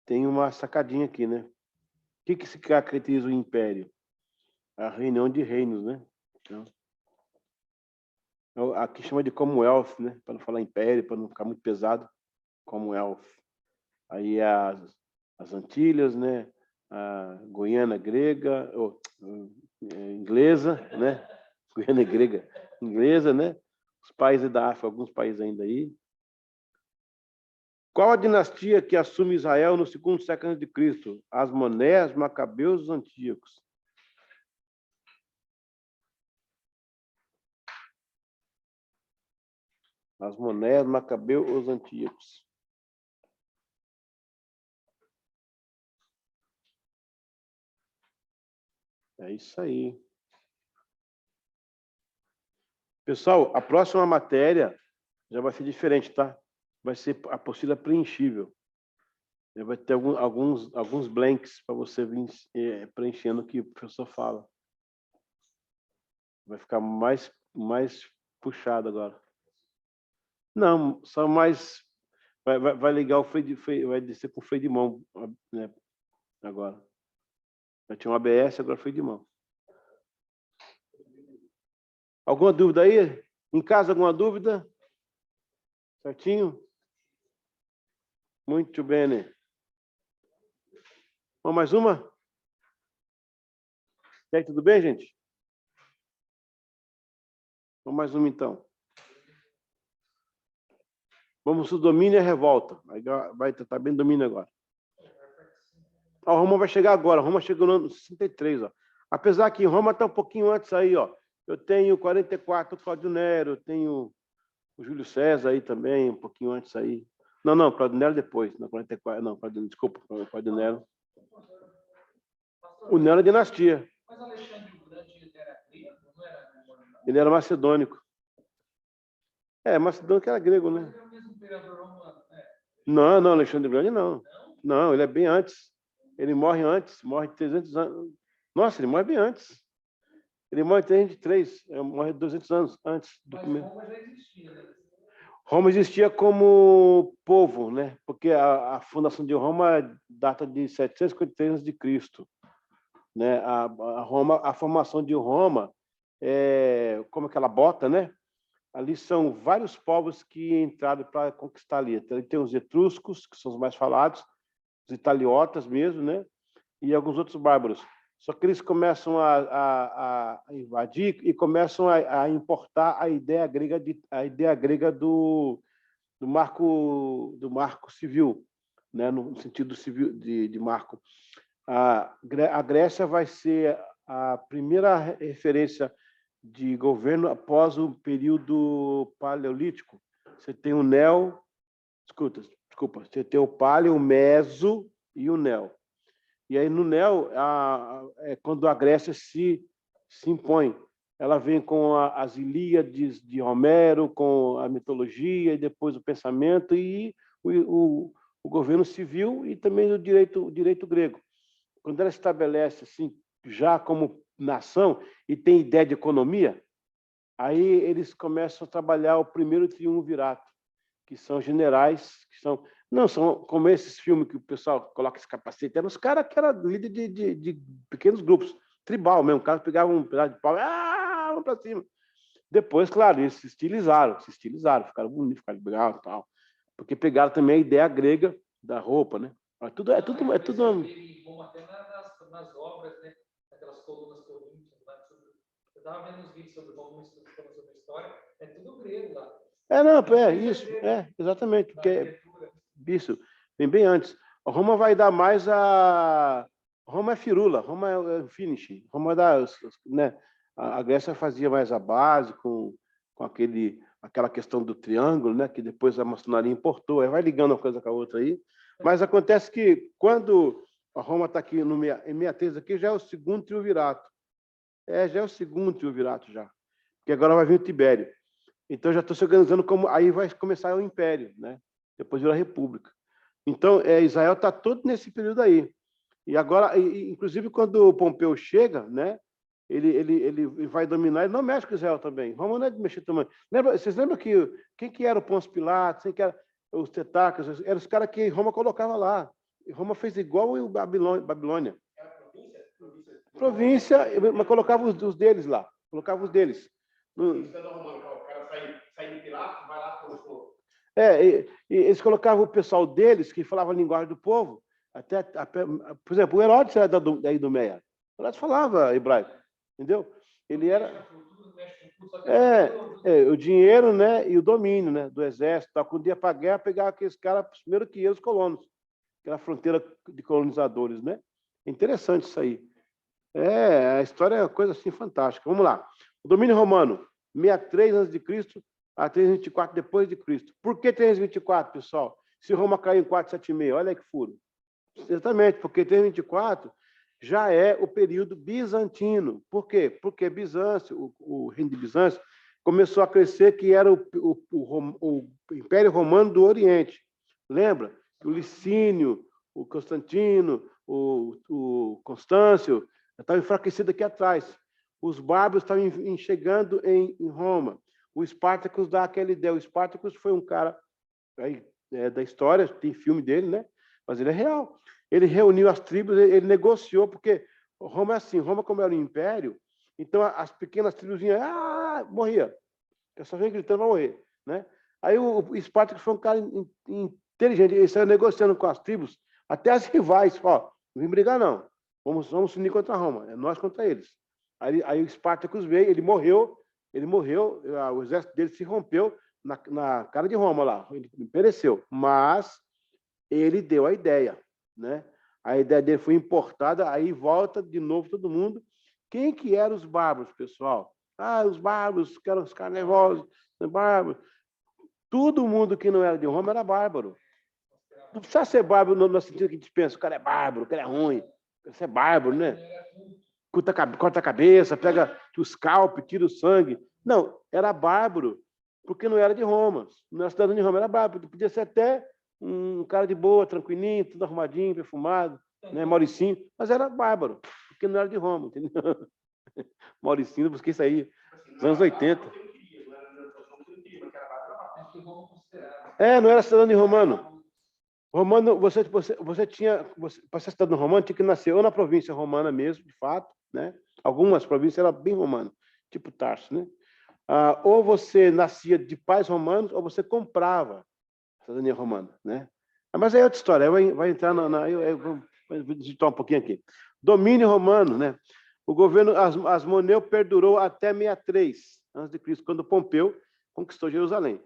Tem uma sacadinha aqui, né? O que se caracteriza o império? A reunião de reinos, né? Então, aqui chama de Commonwealth, né? Para não falar império, para não ficar muito pesado. Commonwealth. Aí as Antilhas, né? A Guiana grega, ou inglesa, né? Guiana grega, inglesa, né? Os países da África, alguns países ainda aí. Qual a dinastia que assume Israel no segundo século antes de Cristo? As Monés, Macabeus, os Antíocos. As Monés, Macabeus, os Antíocos. É isso aí. Pessoal, a próxima matéria já vai ser diferente, tá? Vai ser a apostila preenchível. Vai ter alguns blanks para você vir preenchendo o que o professor fala. Vai ficar mais puxado agora. Não, só mais... Vai ligar o freio, vai descer com o freio de mão, né? Agora. Já tinha um ABS, agora freio de mão. Alguma dúvida aí? Em casa, alguma dúvida? Certinho? Muito bem, né? Vamos mais uma? E aí, tudo bem, gente? Vamos mais uma, então. Vamos para o domínio e a revolta. Vai tratar bem domínio agora. A Roma vai chegar agora. Roma chegou no ano 63. Ó. Apesar que Roma está um pouquinho antes aí. Ó. Eu tenho 44, Cláudio Nero. Eu tenho o Júlio César aí também, um pouquinho antes aí. Não, Cláudio Nero depois. Não, 44. Não, desculpa, Cláudio Nero. O Nero é dinastia. Mas Alexandre o Grande era grego, não era? Ele era macedônico. Macedônico era grego, né? Mas era o mesmo imperador romano, né? Não, Alexandre o Grande não. Não, ele é bem antes. Ele morre antes, morre 300 anos. Nossa, ele morre bem antes. Ele morre em 303, morre 200 anos antes do primeiro. Mas Roma já existia, né? Roma existia como povo, né? Porque a fundação de Roma data de 753 a.C., né? A formação de Roma é como aquela bota, né? Ali são vários povos que entraram para conquistar ali. Então, tem os etruscos, que são os mais falados, os italiotas mesmo, né? E alguns outros bárbaros. Só que eles começam a invadir e começam a importar a ideia grega do marco civil, né? No sentido civil de marco. A Grécia vai ser a primeira referência de governo após o período paleolítico. Você tem o Neo, desculpa, você tem o Paleo, o Meso e o Neo. E aí no Neo é quando a Grécia se impõe. Ela vem com as Ilíades de Homero, com a mitologia e depois o pensamento e o governo civil e também o direito grego. Quando ela estabelece assim, já como nação e tem ideia de economia, aí eles começam a trabalhar o primeiro triunvirato, que são generais, que não são como esses filmes que o pessoal coloca esse capacete, eram os caras que eram líderes de pequenos grupos, tribal mesmo, o cara pegava um pedaço de pau, vamos para cima. Depois, claro, eles se estilizaram, ficaram bonitos, ficaram legal e tal, porque pegaram também a ideia grega da roupa, né? É tudo. Até nas obras, né? Aquelas colunas coríntias lá. Eu estava vendo uns vídeos sobre Roma, sobre a história, é tudo grego lá. Isso, exatamente, porque isso vem bem antes. A Roma vai dar mais Roma é firula, Roma é finish, Roma dá, né? A Grécia fazia mais a base com aquela questão do triângulo, né? Que depois a maçonaria importou, aí vai ligando uma coisa com a outra aí. Mas acontece que quando a Roma está aqui em 63 aqui já é o segundo triunvirato. Já é o segundo triunvirato já, porque agora vai vir o Tibério. Então, já estou se organizando como... Aí vai começar o Império, né? Depois vira a República. Então, Israel está todo nesse período aí. E agora, inclusive, quando o Pompeu chega, né? Ele vai dominar, ele não mexe com Israel também. Roma não é de mexer também. Vocês lembram quem que era o Pôncio Pilatos, quem que era os tetácratas? Eram os caras que Roma colocava lá. E Roma fez igual o Babilônia. Província, mas colocava os deles lá. Colocava os deles. Eles colocavam o pessoal deles, que falava a linguagem do povo, por exemplo, o Herodes era da Idumeia. O Herodes falava hebraico, entendeu? Ele era o dinheiro, né, e o domínio, né, do exército. Tá? Quando ia para a guerra, pegava aqueles caras primeiro que os colonos, aquela fronteira de colonizadores, né? É interessante isso aí. A história é uma coisa assim fantástica. Vamos lá. O domínio romano, 63 a.C. a 324 depois de Cristo. Por que 324, pessoal? Se Roma caiu em 476, olha aí que furo. Exatamente, porque 324 já é o período bizantino. Por quê? Porque Bizâncio, o reino de Bizâncio, começou a crescer, que era o Império Romano do Oriente. Lembra? O Licínio, o Constantino, o Constâncio, estavam enfraquecidos aqui atrás. Os bárbaros estavam chegando em Roma. O Espartacus dá aquela ideia. O Espartacus foi um cara aí, da história, tem filme dele, né? Mas ele é real. Ele reuniu as tribos, ele negociou, porque Roma é assim, Roma como era um império, então as pequenas tribos vinham, morria. O pessoal vem gritando, vai morrer, né? Aí o Espartacus foi um cara inteligente, ele saiu negociando com as tribos, até as rivais, ó, não vem brigar não, vamos se unir contra Roma, é nós contra eles. Aí o Espartacus veio, ele morreu, o exército dele se rompeu na cara de Roma lá, ele pereceu, mas ele deu a ideia, né? A ideia dele foi importada, aí volta de novo todo mundo. Quem que eram os bárbaros, pessoal? Os bárbaros, que eram os caras nervosos, bárbaros. Todo mundo que não era de Roma era bárbaro. Não precisa ser bárbaro no sentido que a gente pensa, o cara é bárbaro, o cara é ruim. Você é bárbaro, né? Corta a cabeça, pega o scalp, tira o sangue. Não, era bárbaro, porque não era de Roma. Não era cidadão de Roma, era bárbaro. Podia ser até um cara de boa, tranquilinho, tudo arrumadinho, perfumado, né? Mauricinho, mas era bárbaro, porque não era de Roma, entendeu? Mauricinho, busquei isso aí, nos anos 80. Não era cidadão de romano. Romano, você tinha, para ser cidadão romano, tinha que nascer ou na província romana mesmo, de fato, né? Algumas províncias eram bem romanas, tipo Tarso, né? Ou você nascia de pais romanos, ou você comprava cidadania romana, né? Mas aí é outra história, vai entrar eu vou digitar um pouquinho aqui. Domínio romano, né? O governo Asmoneu perdurou até 63 a.C., quando Pompeu conquistou Jerusalém.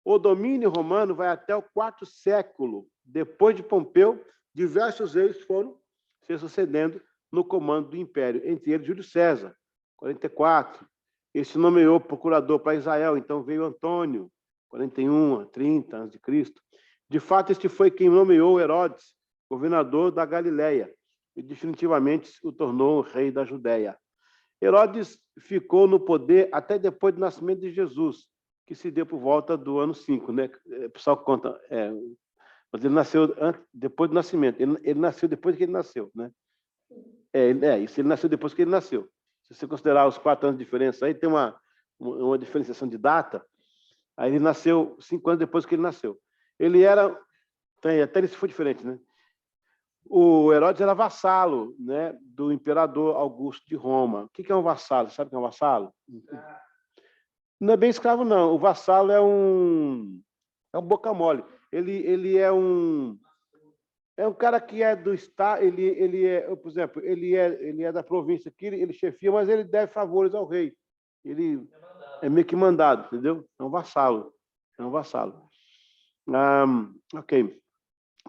O domínio romano vai até o 4º século. Depois de Pompeu, diversos reis foram se sucedendo no comando do império, entre eles Júlio César, 44. Esse nomeou procurador para Israel, então veio Antônio, 41 a 30 a.C. De fato, este foi quem nomeou Herodes, governador da Galileia, e definitivamente o tornou rei da Judéia. Herodes ficou no poder até depois do nascimento de Jesus, que se deu por volta do ano 5, né? O pessoal conta, mas ele nasceu depois do nascimento, ele nasceu depois que ele nasceu, né? Isso, ele nasceu depois que ele nasceu. Se você considerar os 4 anos de diferença, aí tem uma diferenciação de data. Aí ele nasceu 5 anos depois que ele nasceu. Ele era, até isso foi diferente, né? O Herodes era vassalo, né, do imperador Augusto de Roma. O que é um vassalo? Sabe o que é um vassalo? Não é bem escravo, não. O vassalo é um boca mole. Ele é um cara que é do estado, ele é, por exemplo, ele é da província aqui, ele chefia, mas ele deve favores ao rei. Ele é meio que mandado, entendeu? É um vassalo. Ok.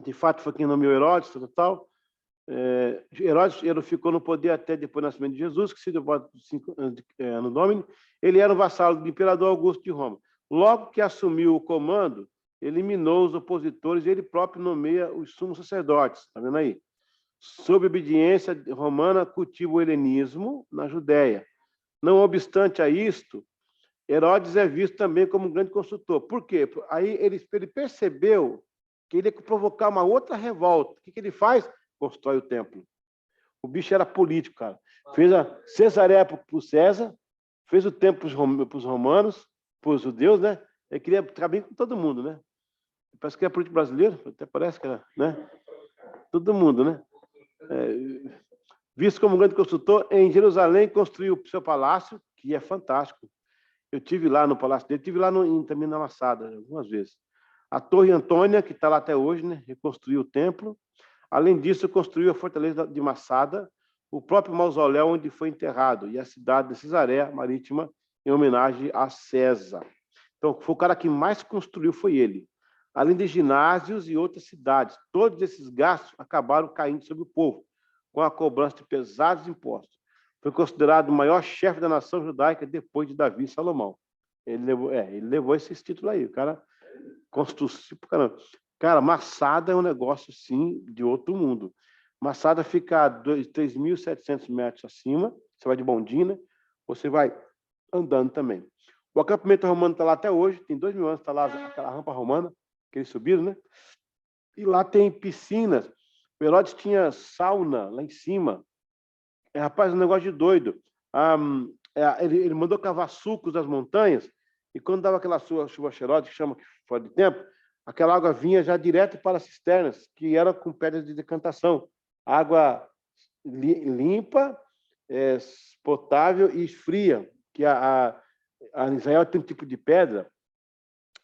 De fato, foi quem nomeou Herodes, tal. Herodes ele ficou no poder até depois do nascimento de Jesus, que se deu 5 anos no Domínio. Ele era um vassalo do imperador Augusto de Roma. Logo que assumiu o comando, eliminou os opositores e ele próprio nomeia os sumos sacerdotes. Está vendo aí? Sob obediência romana, cultiva o helenismo na Judéia. Não obstante a isto, Herodes é visto também como um grande construtor. Por quê? Aí ele percebeu que ele ia provocar uma outra revolta. O que ele faz? Constrói o templo. O bicho era político, cara. Fez a Cesareia para o César, fez o templo para os romanos, para os judeus, né? Ele queria ficar bem com todo mundo, né? Parece que é político brasileiro, até parece que era, né? Todo mundo, né? Visto como um grande construtor, em Jerusalém construiu o seu palácio, que é fantástico. Eu tive lá no palácio dele, tive lá também na Massada, algumas vezes. A Torre Antônia, que está lá até hoje, né? Reconstruiu o templo. Além disso, construiu a fortaleza de Massada, o próprio mausoléu onde foi enterrado e a cidade de Cesareia Marítima em homenagem a César. Então, foi o cara que mais construiu, foi ele. Além de ginásios e outras cidades. Todos esses gastos acabaram caindo sobre o povo, com a cobrança de pesados impostos. Foi considerado o maior chefe da nação judaica depois de Davi e Salomão. Ele levou esse título aí. O cara construiu. Cara, Massada é um negócio, sim, de outro mundo. Massada fica a 3.700 metros acima. Você vai de bondina, você vai andando também. O acampamento romano está lá até hoje, tem 2.000 anos, está lá aquela rampa romana, que eles subiram, né? E lá tem piscinas. O Herodes tinha sauna lá em cima. Rapaz, um negócio de doido. Ele mandou cavar sulcos das montanhas, e quando dava aquela chuva cheirosa, que chama fora de tempo, aquela água vinha já direto para as cisternas, que eram com pedras de decantação. Água limpa, potável e fria, que a Israel tem um tipo de pedra,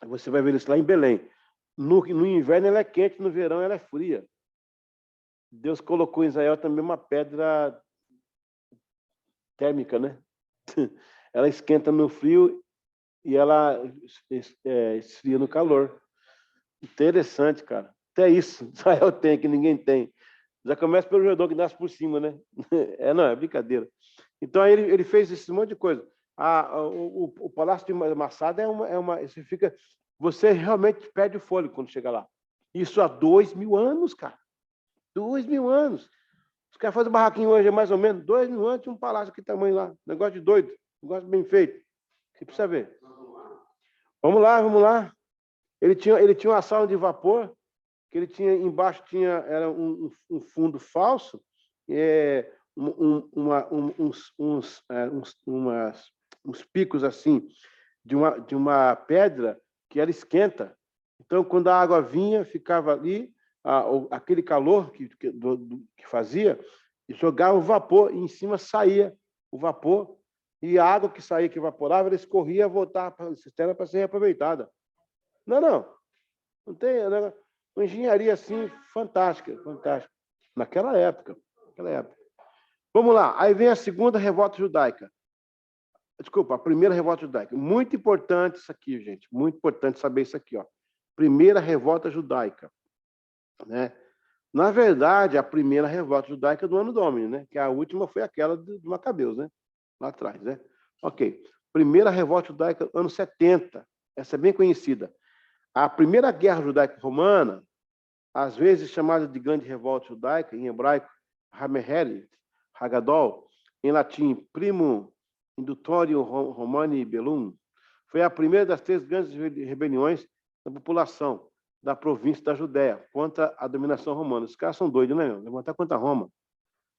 você vai ver isso lá em Belém. No inverno ela é quente, no verão ela é fria. Deus colocou em Israel também uma pedra térmica, né? Ela esquenta no frio e ela esfria no calor. Interessante, cara. Até isso Israel tem, que ninguém tem. Já começa pelo Jordão, que nasce por cima, né? Não, é brincadeira. Então, aí ele fez esse monte de coisa. O Palácio de Massada você realmente perde o fôlego quando chega lá. Isso há 2.000 anos, cara. 2.000 anos. Os caras fazem barraquinho hoje, mais ou menos. 2.000 anos, tinha um palácio que tamanho lá. Negócio de doido. Negócio bem feito. Você precisa ver. Vamos lá. Ele tinha uma sala de vapor, que ele tinha embaixo era um fundo falso, uns picos assim de uma pedra que ela esquenta. Então, quando a água vinha, ficava ali aquele calor que fazia, e jogava o vapor, e em cima saía o vapor, e a água que saía, que evaporava, ela escorria e voltava para a cisterna para ser reaproveitada. Não tem uma engenharia assim fantástica. Naquela época. Vamos lá, aí vem a segunda revolta judaica. Desculpa, a primeira revolta judaica. Muito importante isso aqui, gente. Muito importante saber isso aqui, ó. Primeira revolta judaica, né? Na verdade, a primeira revolta judaica do ano Domini, né? Que a última foi aquela de Macabeus, né? Lá atrás, né? Ok. Primeira revolta judaica, ano 70. Essa é bem conhecida. A primeira guerra judaico-romana, às vezes chamada de grande revolta judaica, em hebraico, Hammerhead, Hagadol, em latim, Primum Indutorium Romani Bellum, foi a primeira das 3 grandes rebeliões da população da província da Judéia contra a dominação romana. Os caras são doidos, né, meu? Levantar contra Roma.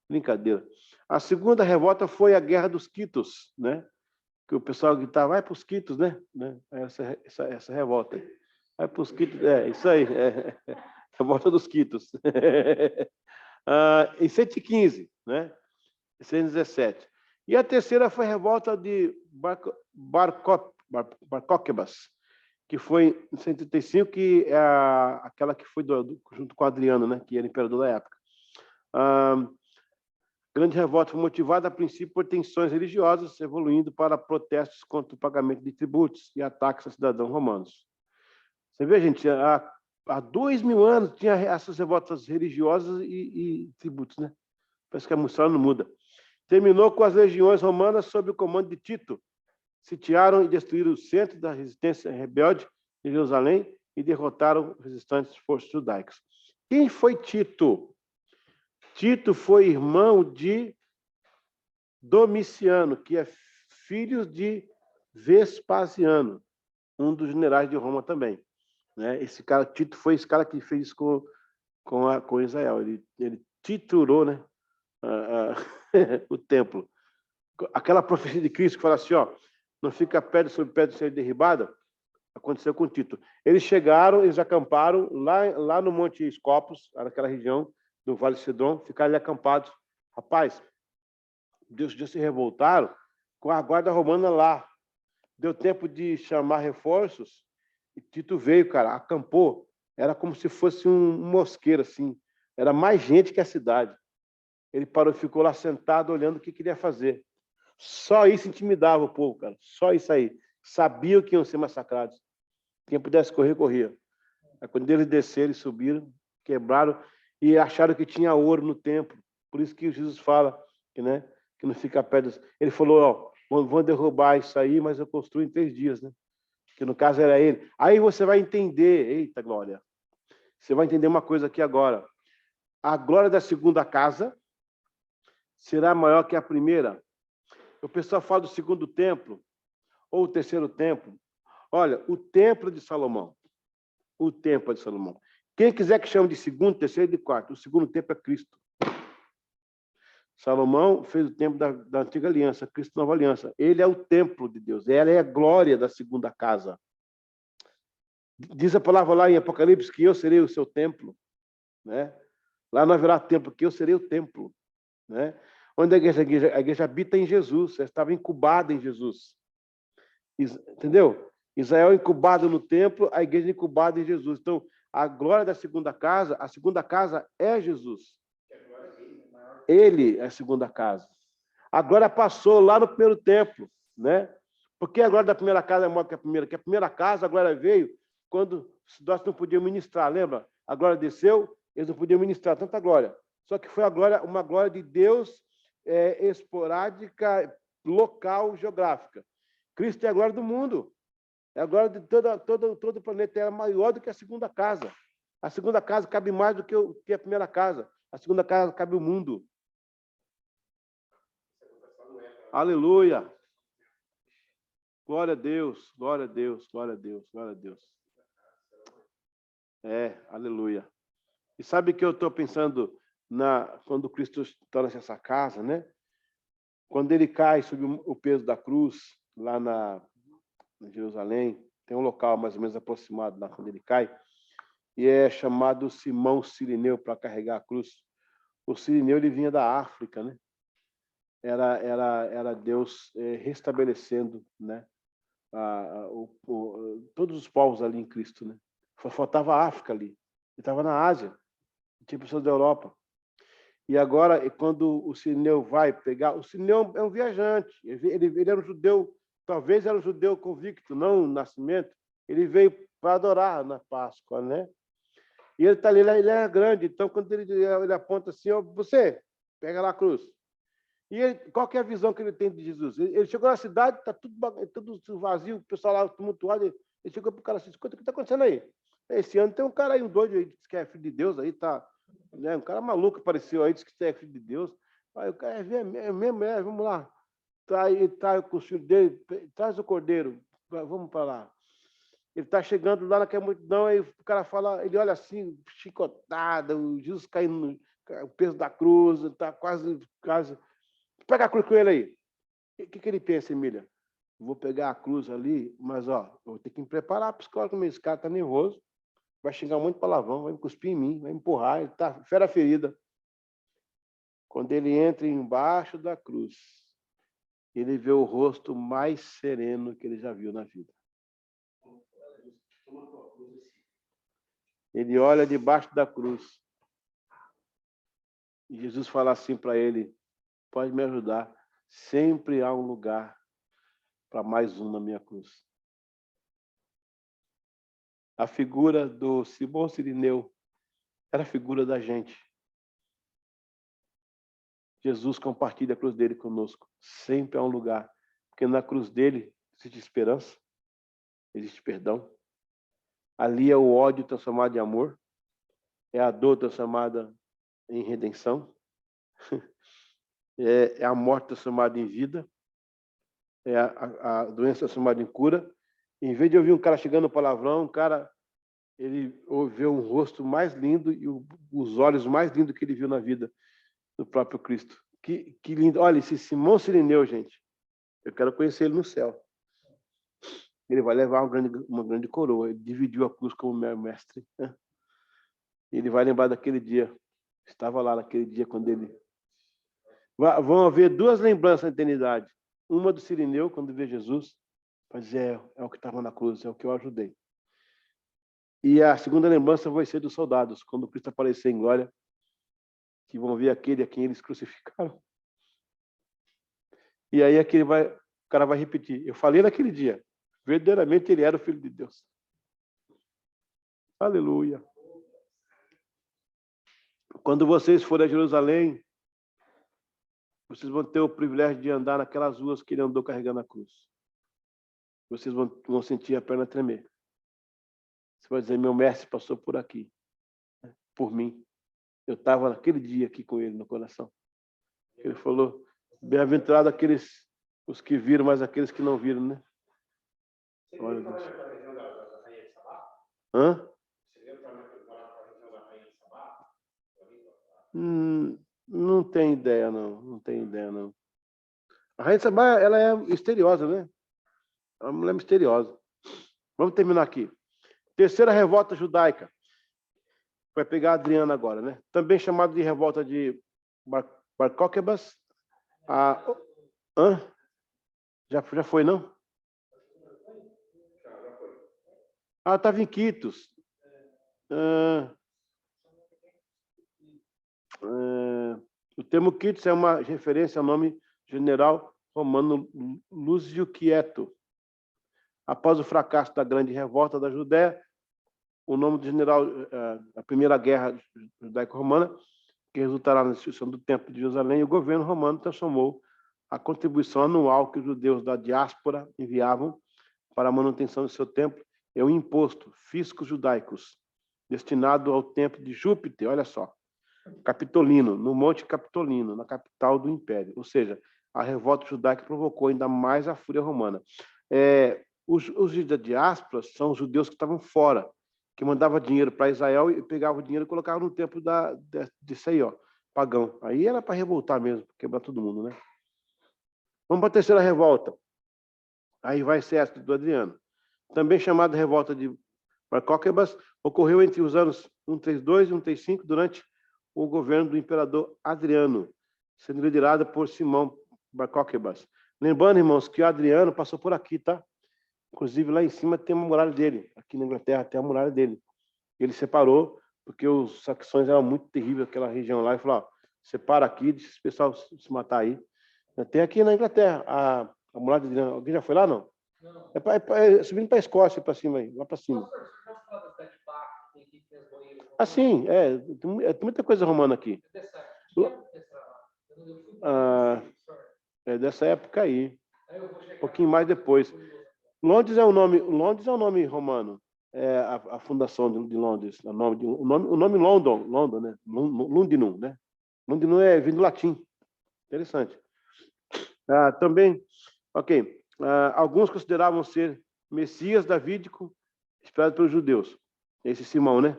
Brincadeira. A segunda revolta foi a Guerra dos Quitos, né? Que o pessoal gritava, vai para os Quitos, né? Essa revolta. Vai para os Quitos, isso aí. Revolta dos Quitos. Em 115, né? 117. E a terceira foi a revolta de Bar Kokhbas, que foi em 135, que é aquela que foi junto com Adriano, né? Que era imperador da época. Grande revolta foi motivada, a princípio, por tensões religiosas, evoluindo para protestos contra o pagamento de tributos e ataques a cidadãos romanos. Você vê, gente, há 2.000 anos tinha essas revoltas religiosas e tributos, né? Parece que a história não muda. Terminou com as legiões romanas sob o comando de Tito. Sitiaram e destruíram o centro da resistência rebelde de Jerusalém e derrotaram os restantes forças judaicas. Quem foi Tito? Tito foi irmão de Domiciano, que é filho de Vespasiano, um dos generais de Roma também. Né? Esse cara, Tito, foi esse cara que fez isso com Israel. Ele titurou, né, o templo. Aquela profecia de Cristo que fala assim, ó, não fica pedra sobre pedra ser derribada, aconteceu com Tito. Eles chegaram, eles acamparam lá no Monte Escopos, naquela região do Vale Cedron, ficaram ali acampados. Rapaz, Deus se revoltaram com a guarda romana lá. Deu tempo de chamar reforços e Tito veio, cara, acampou. Era como se fosse um mosqueiro, assim. Era mais gente que a cidade. Ele parou, ficou lá sentado, olhando o que queria fazer. Só isso intimidava o povo, cara. Só isso aí. Sabiam que iam ser massacrados. Quem pudesse correr, corria. Aí, quando eles desceram, eles subiram, quebraram e acharam que tinha ouro no templo. Por isso que Jesus fala que, né, que não fica pedras. Ele falou, ó, vão derrubar isso aí, mas eu construo em 3 dias, né? Que no caso era ele. Aí você vai entender, eita glória, você vai entender uma coisa aqui agora. A glória da segunda casa será maior que a primeira. O pessoal fala do segundo templo, ou o terceiro templo. Olha, o templo de Salomão. O templo de Salomão. Quem quiser que chame de segundo, terceiro e de quarto, o segundo templo é Cristo. Salomão fez o templo da antiga aliança, Cristo nova aliança. Ele é o templo de Deus, ela é a glória da segunda casa. Diz a palavra lá em Apocalipse que eu serei o seu templo, né? Lá não haverá templo, que eu serei o templo, né? Onde a igreja habita em Jesus, ela estava incubada em Jesus. Entendeu? Israel incubado no templo, a igreja incubada em Jesus. Então, a glória da segunda casa, a segunda casa é Jesus. Ele é a segunda casa. A glória passou lá no primeiro templo, né? Porque a glória da primeira casa é maior que a primeira? Que a primeira casa, a glória veio quando nós não podíamos ministrar, lembra? A glória desceu, eles não podiam ministrar tanta glória. Só que foi a glória, uma glória de Deus esporádica, local, geográfica. Cristo é a glória do mundo. É a glória de todo o planeta. É maior do que a segunda casa. A segunda casa cabe mais do que a primeira casa. A segunda casa cabe o mundo. Aleluia. Glória a Deus, glória a Deus, glória a Deus, glória a Deus. Aleluia. E sabe que eu estou pensando quando Cristo torna-se essa casa, né? Quando ele cai sob o peso da cruz, lá em Jerusalém, tem um local mais ou menos aproximado lá quando ele cai, e é chamado Simão Cirineu para carregar a cruz. O Cirineu, ele vinha da África, né? Era Deus restabelecendo, né? Todos os povos ali em Cristo, né? Faltava a África ali. Ele estava na Ásia, tinha pessoas da Europa. E agora, quando o Cirineu vai pegar... O Cirineu é um viajante. Ele era um judeu, talvez era um judeu convicto, não no nascimento. Ele veio para adorar na Páscoa, né? E ele está ali, ele é grande. Então, quando ele aponta assim, ó, você, pega lá a cruz. E qual que é a visão que ele tem de Jesus? Ele chegou na cidade, está tudo vazio, o pessoal lá tumultuado. Ele chegou para o cara assim, escuta, o que está acontecendo aí? Esse ano tem um cara aí, um doido aí, que é filho de Deus, aí tá, né? Um cara maluco apareceu aí, diz que é filho de Deus. Aí o cara vamos lá. Tá com o filho dele, traz o cordeiro, vamos para lá. Ele está chegando lá naquela multidão, aí o cara fala, ele olha assim, chicotado, o Jesus caindo, o peso da cruz, está quase. Pega a cruz com ele aí. O que ele pensa, Emília? Vou pegar a cruz ali, mas ó, eu vou ter que me preparar psicologicamente. Esse cara está nervoso, vai xingar muito palavrão, vai me cuspir em mim, vai me empurrar, ele está fera ferida. Quando ele entra embaixo da cruz, ele vê o rosto mais sereno que ele já viu na vida. Ele olha debaixo da cruz. E Jesus fala assim para ele, pode me ajudar. Sempre há um lugar para mais um na minha cruz. A figura do Simão Cirineu era a figura da gente. Jesus compartilha a cruz dele conosco. Sempre há um lugar. Porque na cruz dele existe esperança, existe perdão. Ali é o ódio transformado em amor. É a dor transformada em redenção. É a morte transformada em vida. É a doença transformada em cura. Em vez de ouvir um cara chegando no palavrão, ele vê um rosto mais lindo e os olhos mais lindos que ele viu na vida do próprio Cristo. Que lindo. Olha, esse Simão Cirineu, gente, eu quero conhecer ele no céu. Ele vai levar uma grande coroa. Ele dividiu a cruz com o meu mestre. Né? Ele vai lembrar daquele dia. Estava lá naquele dia quando ele... Vão haver 2 lembranças na eternidade. Uma do Cirineu, quando vê Jesus, mas é o que estava na cruz, é o que eu ajudei. E a segunda lembrança vai ser dos soldados, quando Cristo aparecer em glória. que vão ver aquele a quem eles crucificaram. E aí o cara vai repetir. Eu falei naquele dia, verdadeiramente ele era o Filho de Deus. Aleluia. Quando vocês forem a Jerusalém, vocês vão ter o privilégio de andar naquelas ruas que ele andou carregando a cruz. Vocês vão sentir a perna tremer. Você vai dizer, meu mestre passou por aqui, por mim. Eu estava naquele dia aqui com ele no coração. Ele falou, bem-aventurado aqueles, os que viram, mas aqueles que não viram, né? Glória a Deus. Hã? Não tem ideia, não. Não tem ideia, não. A Rainha de Sabá, ela é misteriosa, né? É uma mulher misteriosa. Vamos terminar aqui. Terceira revolta judaica. Vai pegar a Adriana agora, né? Também chamada de revolta de Bar Coquebas. Já foi, não? Estava em Quitos. O termo Quitos é uma referência ao nome general romano Lúcio Quieto. Após o fracasso da grande revolta da Judéia, o nome do general da Primeira Guerra Judaico-Romana, que resultará na destruição do Templo de Jerusalém, o governo romano transformou a contribuição anual que os judeus da diáspora enviavam para a manutenção do seu templo em um imposto, fiscos judaicos, destinado ao templo de Júpiter, olha só, Capitolino, no Monte Capitolino, na capital do Império. Ou seja, a revolta judaica provocou ainda mais a fúria romana. Os da diáspora são os judeus que estavam fora, que mandavam dinheiro para Israel e pegavam o dinheiro e colocavam no templo desse aí, ó, pagão. Aí era para revoltar mesmo, quebrar todo mundo, né? Vamos para a terceira revolta. Aí vai ser essa do Adriano. Também chamada revolta de Bar Coquebas, ocorreu entre os anos 132 e 135, durante o governo do imperador Adriano, sendo liderada por Simão Bar Coquebas. Lembrando, irmãos, que o Adriano passou por aqui, tá? Inclusive, lá em cima tem uma muralha dele. Aqui na Inglaterra tem a muralha dele. Ele separou, porque os saxões eram muito terríveis, aquela região lá, e falou, ó, separa aqui, deixa esse pessoal se matar aí. Tem aqui na Inglaterra a muralha de Adriano. Alguém já foi lá, não? Não. É subindo para a Escócia, para cima aí, lá para cima. Sim, tem muita coisa romana aqui. É dessa época aí. Um pouquinho mais depois. Londres é um nome romano. É a fundação de Londres. O nome London, né? Lundinum, né? Lundinum vem do latim. Interessante. Também, ok. Alguns consideravam ser Messias davídico, esperado pelos judeus. Esse Simão, né?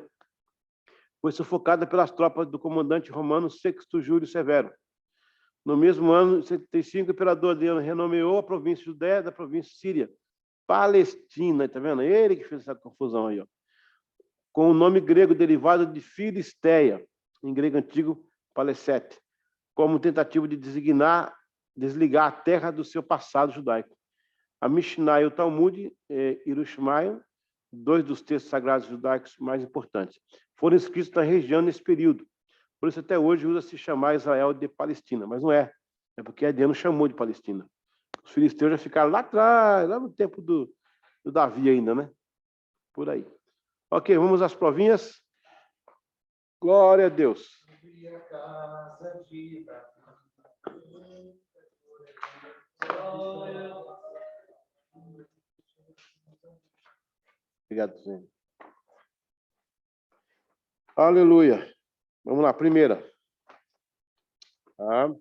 Foi sufocada pelas tropas do comandante romano Sexto Júlio Severo. No mesmo ano, em 75, o imperador Adriano renomeou a província Judéia da província Síria, Palestina, tá vendo? Ele que fez essa confusão aí, ó. Com o nome grego derivado de Filisteia, em grego antigo, Palesete, como tentativa de desligar a terra do seu passado judaico. A Mishnah e o Talmud, Yerushalmi, dois dos textos sagrados judaicos mais importantes, foram escritos na região nesse período. Por isso, até hoje, usa-se chamar Israel de Palestina, mas não é. É porque Adriano chamou de Palestina. Os filisteus já ficaram lá atrás, lá no tempo do Davi ainda, né? Por aí. Ok, vamos às provinhas. Glória a Deus. Obrigado, Senhor. Aleluia. Vamos lá, primeira. Tá.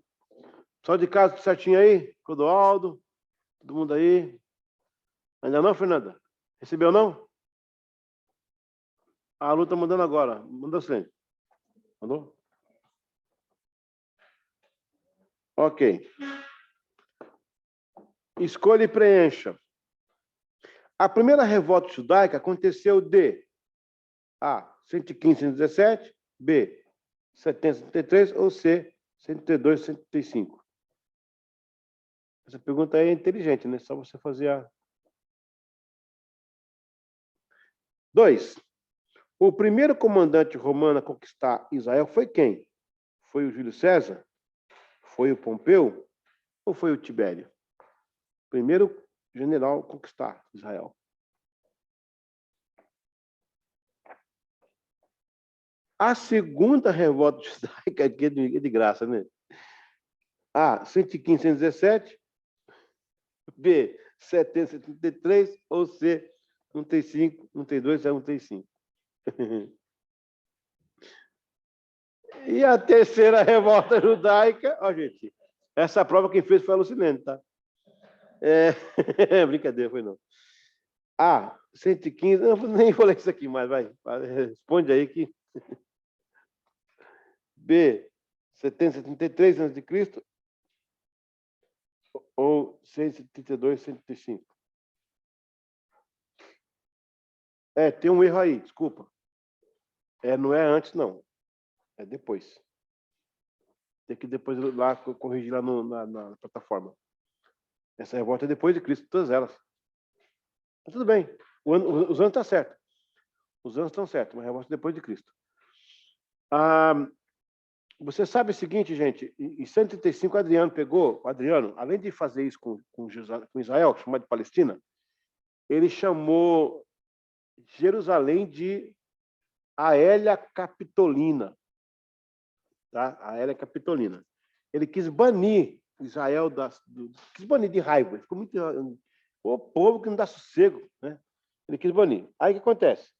Só de casa certinho aí? Clodoaldo? Todo mundo aí? Ainda não, Fernanda? Recebeu, não? A Lu tá mandando agora. Manda você. Mandou? Ok. Escolha e preencha. A primeira revolta judaica aconteceu de A, 115, 117, B, 70, 73 ou C, 132, 135. Essa pergunta aí é inteligente, né? Só você fazer a... 2. O primeiro comandante romano a conquistar Israel foi quem? Foi o Júlio César? Foi o Pompeu? Ou foi o Tibério? Primeiro general a conquistar Israel. A segunda revolta judaica aqui é de graça, né? A, 115, 117. B, 70, 73. Ou C, 135, 132, 135. E a terceira revolta judaica... Ó, gente, essa prova quem fez foi a Lucinene, tá? Brincadeira, foi não. A, 115... Eu nem falei isso aqui mais, vai. Responde aí que... B, 773 a.C. ou 632, 135? Tem um erro aí, desculpa. Não é antes, não. É depois. Tem que depois lá corrigir lá na plataforma. Essa revolta é depois de Cristo, todas elas. Mas tudo bem. Os anos estão certos. Os anos estão certos, mas a revolta é depois de Cristo. Você sabe o seguinte, gente, em 135 Adriano, além de fazer isso com Israel, chamado de Palestina, ele chamou Jerusalém de Aélia Capitolina. Tá? Aélia Capitolina. Ele quis banir Israel, quis banir de raiva. Ele ficou muito... O povo que não dá sossego, né? Ele quis banir. Aí o que acontece?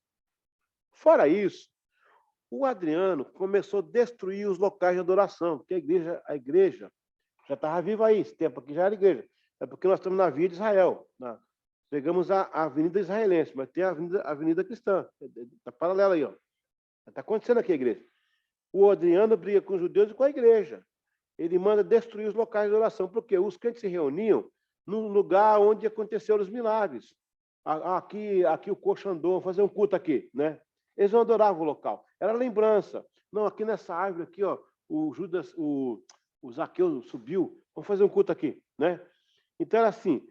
Fora isso, o Adriano começou a destruir os locais de adoração, porque a igreja já estava viva aí, esse tempo aqui já era igreja. É porque nós estamos na via de Israel. Pegamos a Avenida Israelense, mas tem a Avenida Cristã. Está paralela aí, ó. Está acontecendo aqui a igreja. O Adriano briga com os judeus e com a igreja. Ele manda destruir os locais de adoração, porque os crentes se reuniam no lugar onde aconteceram os milagres. Aqui o coxo andou, fazer um culto aqui, né? Eles não adoravam o local. Era lembrança. Não, aqui nessa árvore aqui, ó, o Zaqueu subiu, vamos fazer um culto aqui, né? Então era assim,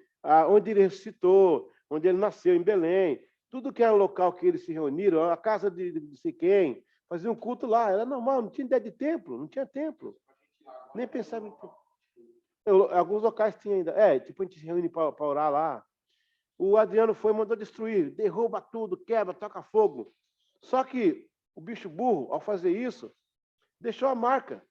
onde ele ressuscitou, onde ele nasceu, em Belém, tudo que era local que eles se reuniram, a casa de Siquém, faziam um culto lá. Era normal, não tinha ideia de templo, não tinha templo. Nem pensava em templo. Alguns locais tinha ainda. Tipo, a gente se reúne para orar lá. O Adriano mandou destruir, derruba tudo, quebra, toca fogo. Só que o bicho burro, ao fazer isso, deixou a marca.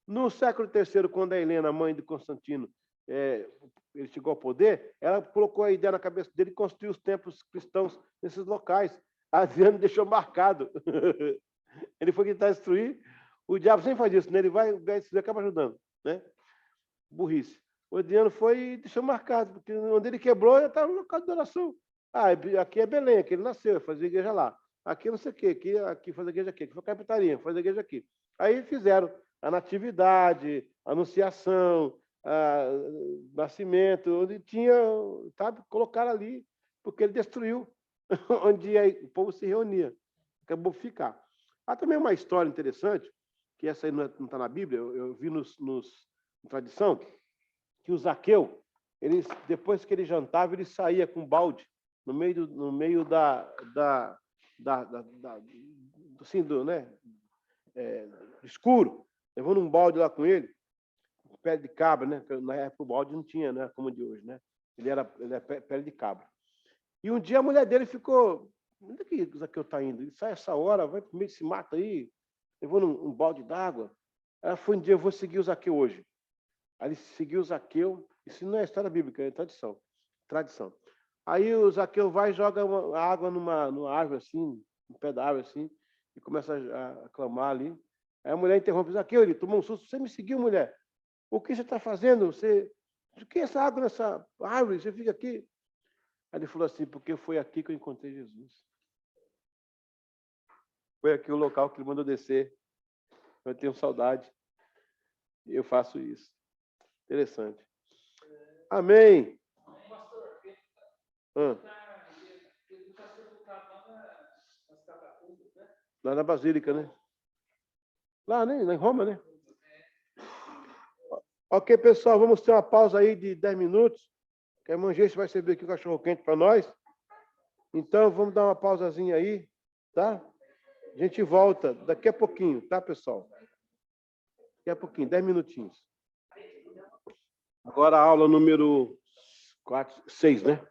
No século III, quando a Helena, mãe de Constantino, ele chegou ao poder, ela colocou a ideia na cabeça dele de construir os templos cristãos nesses locais. Adriano deixou marcado. Ele foi tentar destruir. O diabo sempre faz isso, né? Ele vai destruir, acaba ajudando, né? Burrice. O Adriano foi e deixou marcado, porque onde ele quebrou, já estava no local de adoração. Aqui é Belém, aqui ele nasceu, fazia igreja lá. Aqui não sei o quê, aqui faz a igreja aqui foi capitaria, faz a igreja aqui. Aí fizeram a natividade, a anunciação, nascimento, onde tinha, sabe, colocaram ali, porque ele destruiu onde o povo se reunia. Acabou ficar. Há também uma história interessante, que essa aí não está na Bíblia, eu vi na tradição, que o Zaqueu, depois que ele jantava, ele saía com um balde no meio assim, né, escuro, levando um balde lá com ele, pele de cabra, né? Na época o balde não tinha, né, como de hoje, né? Ele era pele de cabra. E um dia a mulher dele ficou: onde é que o Zaqueu está indo? Ele sai essa hora, vai pro meio desse mato aí, levando um balde d'água. Ela foi um dia: eu vou seguir o Zaqueu hoje. Aí ele seguiu o Zaqueu. Isso não é história bíblica, é tradição. Aí o Zaqueu vai e joga água numa árvore assim, no pé da árvore assim, e começa a clamar ali. Aí a mulher interrompe: Zaqueu, ele tomou um susto: você me seguiu, mulher? O que você está fazendo? O que é essa água nessa árvore? Você fica aqui. Aí ele falou assim: porque foi aqui que eu encontrei Jesus. Foi aqui o local que ele mandou descer. Eu tenho saudade. E eu faço isso. Interessante. Amém. Pastor, ele está sepultado lá nas catacumpas, né? Lá na Basílica, né? Lá em Roma, né? Ok, pessoal, vamos ter uma pausa aí de 10 minutos, que a irmã Geice vai servir aqui o cachorro-quente para nós. Então, vamos dar uma pausazinha aí, tá? A gente volta daqui a pouquinho, tá, pessoal? Daqui a pouquinho, 10 minutinhos. Agora a aula número 6, né?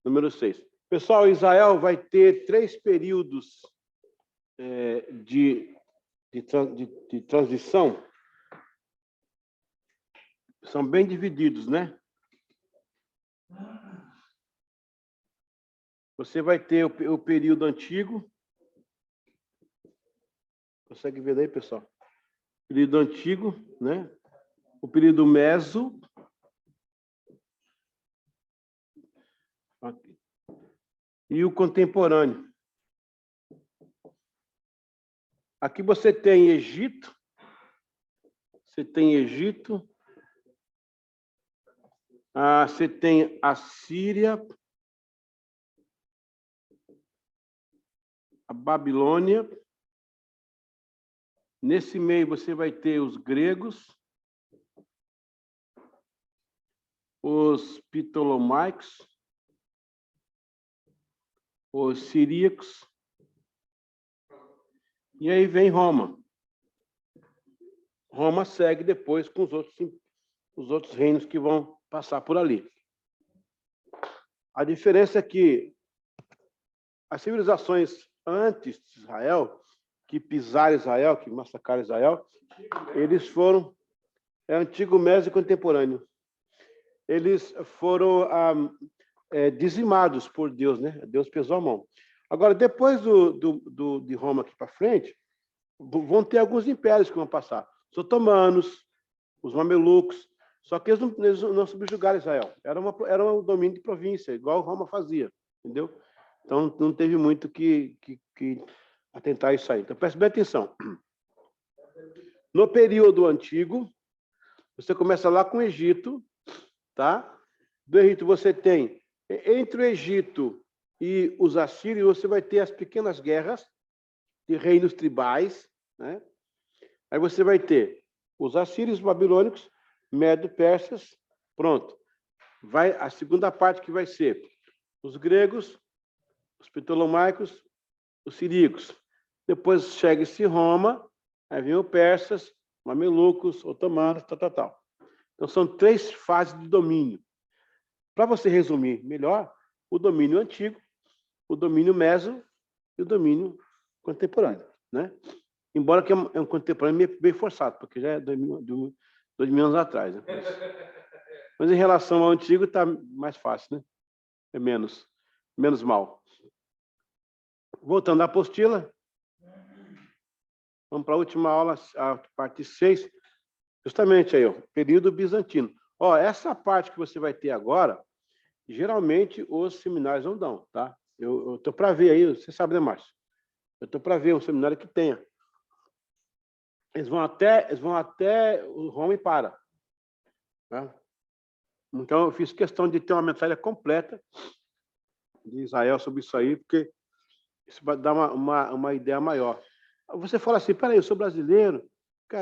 Número 6. Pessoal, Israel vai ter 3 períodos de transição. São bem divididos, né? Você vai ter o período antigo. Consegue ver daí, pessoal? Período antigo, né? O período meso. Aqui. E o contemporâneo. Aqui você tem Egito. Você tem Egito. Você tem a Síria. A Babilônia. Nesse meio você vai ter os gregos, os ptolomaicos, os siríacos, e aí vem Roma. Roma segue depois com os outros reinos que vão passar por ali. A diferença é que as civilizações antes de Israel, que pisaram Israel, que massacraram Israel, eles foram antigo Médio e contemporâneo. Eles foram dizimados por Deus, né? Deus pesou a mão. Agora, depois de Roma aqui para frente, vão ter alguns impérios que vão passar. Os otomanos, os mamelucos, só que eles não subjugaram Israel. Era um domínio de província, igual Roma fazia, entendeu? Então, não teve muito que atentar isso aí. Então, preste bem atenção. No período antigo, você começa lá com o Egito, tá? Do Egito você tem, entre o Egito e os assírios, você vai ter as pequenas guerras de reinos tribais, né? Aí você vai ter os assírios, babilônicos, medo-persas, pronto. Vai a segunda parte que vai ser os gregos, os ptolomaicos, os siríacos. Depois chega-se Roma, aí vem os persas, mamelucos, otomanos, tal. Então, são 3 fases de domínio. Para você resumir melhor, o domínio antigo, o domínio meso e o domínio contemporâneo, né? Embora que é um contemporâneo bem forçado, porque já é 2000 anos atrás. Né? Mas em relação ao antigo, está mais fácil, né? É menos mal. Voltando à apostila, vamos para a última aula, a parte 6, justamente aí, ó, período bizantino. Ó, essa parte que você vai ter agora, geralmente os seminários não dão, tá? Eu estou para ver aí, você sabe, né, Márcio? Eu estou para ver um seminário que tenha. Eles vão até o Roma e para. Tá? Então, eu fiz questão de ter uma mensagem completa de Israel sobre isso aí, porque isso vai dar uma ideia maior. Você fala assim, peraí, eu sou brasileiro,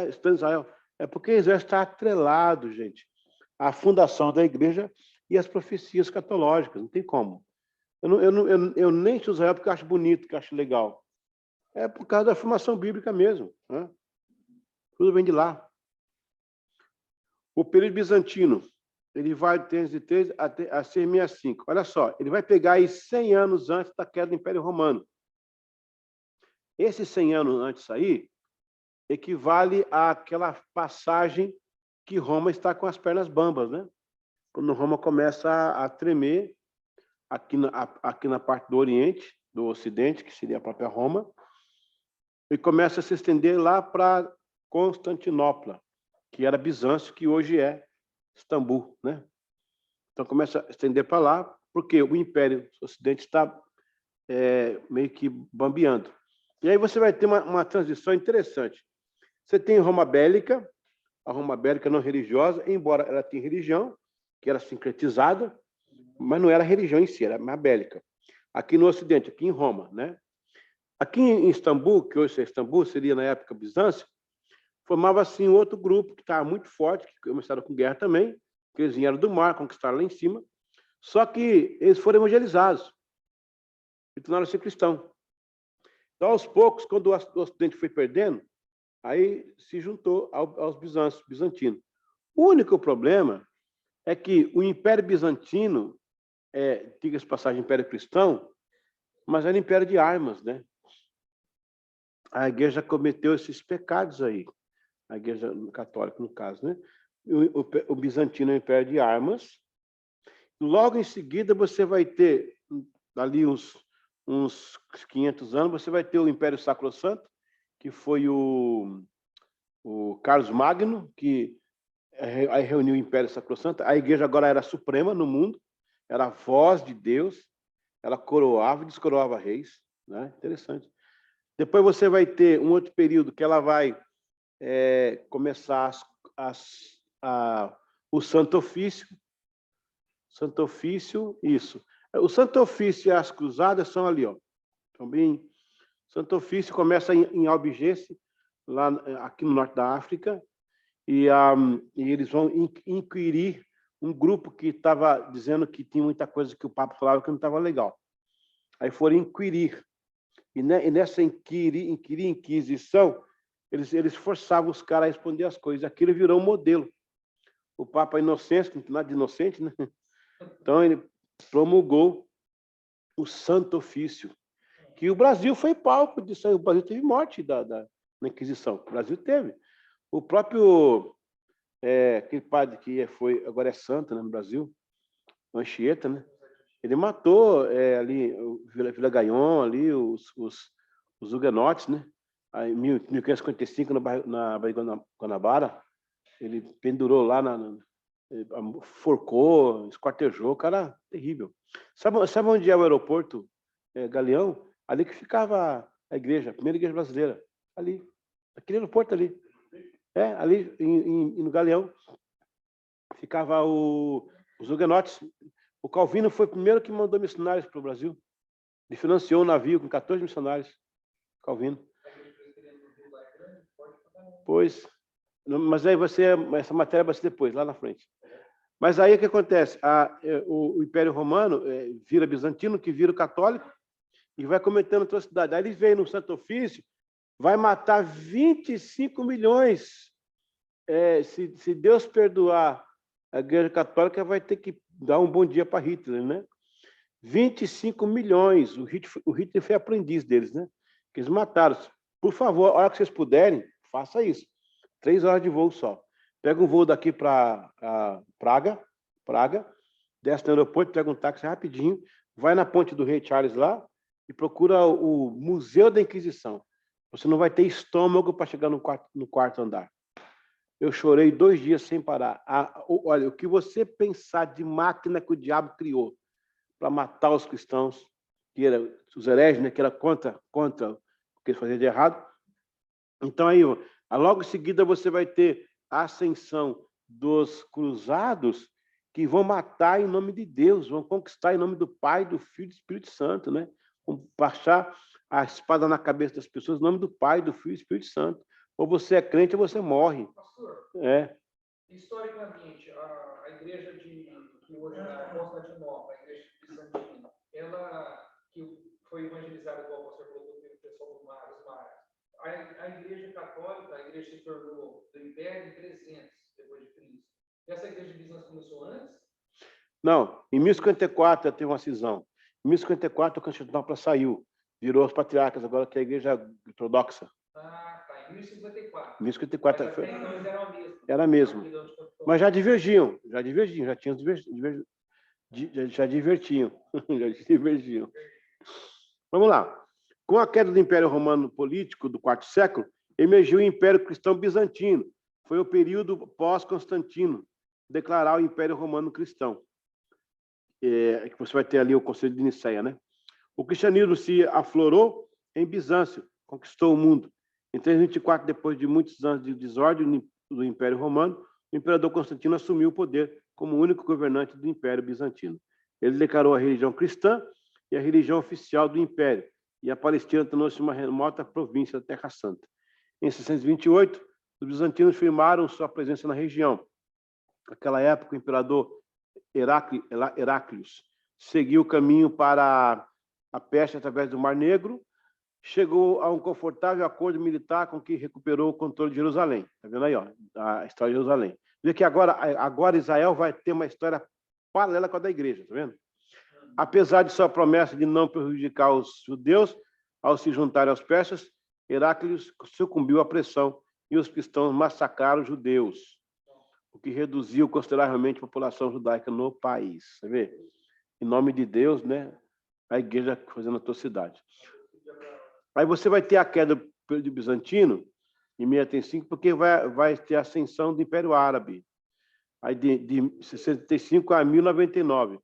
estou em Israel. É porque Israel está atrelado, gente, à fundação da igreja e às profecias catológicas, não tem como. Eu nem estudo Israel porque eu acho bonito, que eu acho legal. É por causa da formação bíblica mesmo. Né? Tudo vem de lá. O período bizantino, ele vai de 303 a 665. Olha só, ele vai pegar aí 100 anos antes da queda do Império Romano. Esses 100 anos antes aí, equivale àquela passagem que Roma está com as pernas bambas, né? Quando Roma começa a tremer aqui na parte do Oriente, do Ocidente, que seria a própria Roma, e começa a se estender lá para Constantinopla, que era Bizâncio, que hoje é Istambul, né? Então começa a estender para lá, porque o Império Ocidente está meio que bambeando. E aí você vai ter uma transição interessante. Você tem Roma Bélica, a Roma Bélica não religiosa, embora ela tenha religião, que era sincretizada, mas não era religião em si, era uma bélica. Aqui no Ocidente, aqui em Roma, né? Aqui em Istambul, que hoje é Istambul, seria na época Bizâncio, formava-se um outro grupo que estava muito forte, que começaram com guerra também, que eles vieram do mar, conquistaram lá em cima, só que eles foram evangelizados e tornaram-se cristãos. Então, aos poucos, quando o Ocidente foi perdendo, Aí se juntou aos bizantinos. O único problema é que o Império Bizantino, diga-se de passagem, Império Cristão, mas era Império de armas, né? A igreja cometeu esses pecados aí, a igreja católica, no caso, né? O bizantino é um império de armas. Logo em seguida, você vai ter, ali uns 500 anos, você vai ter o Império Sacrosanto, que foi o Carlos Magno, que aí reuniu o Império Sacrosanto. A igreja agora era suprema no mundo, era a voz de Deus, ela coroava e descoroava reis, né? Interessante. Depois você vai ter um outro período que ela vai começar o Santo Ofício. Santo Ofício, isso. O Santo Ofício e as cruzadas são ali, ó. Também. Santo Ofício começa em Albigense, lá aqui no norte da África, e eles vão inquirir um grupo que estava dizendo que tinha muita coisa que o Papa falava que não estava legal. Aí foram inquirir. E nessa inquisição, eles forçavam os caras a responder as coisas. Aquilo virou um modelo. O Papa Inocêncio, que não tem nada de inocente, né? Então, ele promulgou o Santo Ofício, que o Brasil foi palco disso aí. O Brasil teve morte na Inquisição. O Brasil teve. O próprio aquele padre que agora é santo, né, no Brasil, Anchieta, né? Ele matou ali o Vila Gaion, ali os huguenotes, né? Aí, em 1555, na Baía de Guanabara, ele pendurou lá, forcou, esquartejou, o cara terrível. Sabe onde é o aeroporto Galeão? Ali que ficava a igreja, a primeira igreja brasileira. Ali, aquele aeroporto ali. Ali no Galeão ficava os huguenotes. O Calvino foi o primeiro que mandou missionários para o Brasil. Ele financiou um navio com 14 missionários. Calvino. Pois, mas aí essa matéria vai ser depois, lá na frente. Mas aí o que acontece? O Império Romano vira bizantino, que vira católico, e vai cometendo atrocidade. Aí eles vêm no Santo Ofício, vai matar 25 milhões. Se Deus perdoar a Igreja Católica, vai ter que dar um bom dia para Hitler, né? 25 milhões. O Hitler foi aprendiz deles, né? Que eles mataram. Por favor, a hora que vocês puderem, faça isso. 3 horas de voo só. Pega um voo daqui para Praga, desce no aeroporto, pega um táxi rapidinho, vai na ponte do Rei Charles lá e procura o Museu da Inquisição. Você não vai ter estômago para chegar no quarto andar. Eu chorei 2 dias sem parar. Olha, o que você pensar de máquina que o diabo criou para matar os cristãos, que era os hereges, né, que era contra o que eles faziam de errado. Então, aí, logo em seguida, você vai ter a ascensão dos cruzados, que vão matar em nome de Deus, vão conquistar em nome do Pai, do Filho e do Espírito Santo, né? Vão passar a espada na cabeça das pessoas em nome do Pai, do Filho e do Espírito Santo. Ou você é crente ou você morre. Pastor, historicamente, a igreja que hoje na Constantinopla, a igreja bizantina, ela que foi evangelizada, igual você falou, pelo pessoal dos mares. A igreja católica, a igreja se tornou do Império em 300 depois de Cristo. E essa igreja de Bizâncio começou antes? Não, em 1054 teve uma cisão. Em 1054 a Constantinopla saiu, virou os patriarcas, agora que é a igreja ortodoxa. Ah, tá. Em 1054. 1054 foi. Então eles eram a mesma. Era mesmo. Mas já divergiam, já tinham já divertiam. Vamos lá. Com a queda do Império Romano político do IV século, emergiu o Império Cristão Bizantino. Foi o período pós-Constantino, declarar o Império Romano Cristão. Que você vai ter ali o Conselho de Nicéia, né? O cristianismo se aflorou em Bizâncio, conquistou o mundo. Em 324, depois de muitos anos de desordem do Império Romano, o imperador Constantino assumiu o poder como único governante do Império Bizantino. Ele declarou a religião cristã e a religião oficial do Império, e a Palestina tornou-se uma remota província da Terra Santa. Em 628, os bizantinos firmaram sua presença na região. Naquela época, o imperador Heráclius seguiu o caminho para a Pérsia através do Mar Negro, chegou a um confortável acordo militar com que recuperou o controle de Jerusalém. Está vendo aí, ó, a história de Jerusalém. Vê que agora Israel vai ter uma história paralela com a da igreja, está vendo? Apesar de sua promessa de não prejudicar os judeus, ao se juntarem aos persas, Heráclius sucumbiu à pressão e os cristãos massacraram os judeus, o que reduziu consideravelmente a população judaica no país. Você vê? Em nome de Deus, né? A igreja fazendo atrocidade. Aí você vai ter a queda do bizantino, em 635, porque vai ter a ascensão do Império Árabe, aí de 65 a 1099.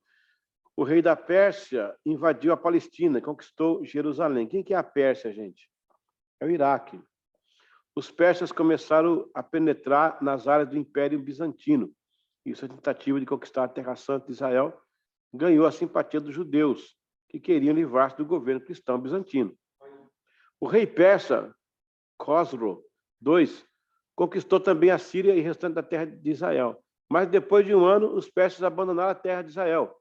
O rei da Pérsia invadiu a Palestina, conquistou Jerusalém. Quem que é a Pérsia, gente? É o Iraque. Os persas começaram a penetrar nas áreas do Império Bizantino. Isso é tentativa de conquistar a Terra Santa de Israel. Ganhou a simpatia dos judeus, que queriam livrar-se do governo cristão bizantino. O rei persa, Khosrow II, conquistou também a Síria e o restante da terra de Israel. Mas depois de um ano, os persas abandonaram a terra de Israel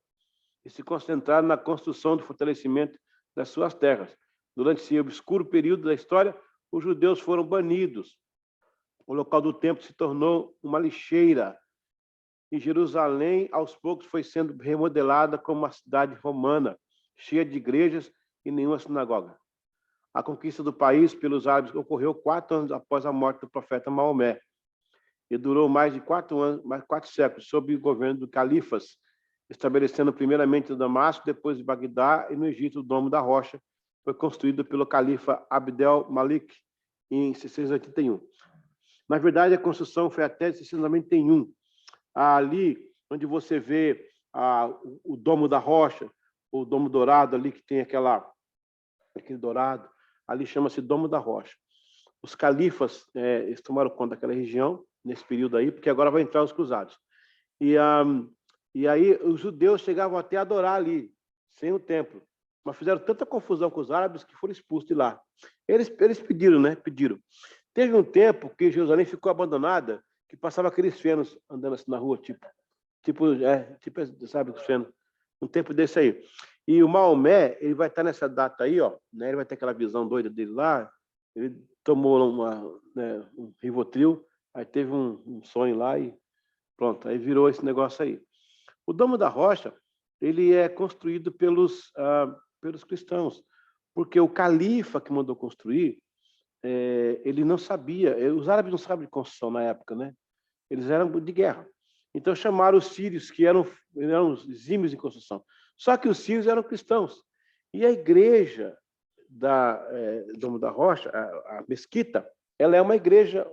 e se concentraram na construção do fortalecimento das suas terras. Durante esse obscuro período da história, os judeus foram banidos. O local do templo se tornou uma lixeira. E Jerusalém, aos poucos, foi sendo remodelada como uma cidade romana, cheia de igrejas e nenhuma sinagoga. A conquista do país pelos árabes ocorreu 4 anos após a morte do profeta Maomé e durou mais de 4 séculos, sob o governo do califas, estabelecendo primeiramente em Damasco, depois em Bagdá e no Egito o Domo da Rocha. Foi construído pelo califa Abdel Malik em 681. Na verdade, a construção foi até 691. Ali, onde você vê o Domo da Rocha, o Domo Dourado, ali que tem aquele dourado, ali chama-se Domo da Rocha. Os califas eles tomaram conta daquela região, nesse período aí, porque agora vai entrar os cruzados. E aí os judeus chegavam até a adorar ali, sem o templo. Mas fizeram tanta confusão com os árabes que foram expulsos de lá. Eles pediram, né? Pediram. Teve um tempo que Jerusalém ficou abandonada, que passava aqueles fenos andando assim na rua, tipo sabe, os fenos. Um tempo desse aí. E o Maomé, ele vai estar nessa data aí, ó, né? Ele vai ter aquela visão doida dele lá. Ele tomou um Rivotril, aí teve um sonho lá e pronto, aí virou esse negócio aí. O Domo da Rocha, ele é construído pelos cristãos, porque o califa que mandou construir, ele não sabia, os árabes não sabem de construção na época, né? Eles eram de guerra. Então chamaram os sírios, que eram exímios em construção. Só que os sírios eram cristãos. E a igreja do Domo da Rocha, a mesquita, ela é uma igreja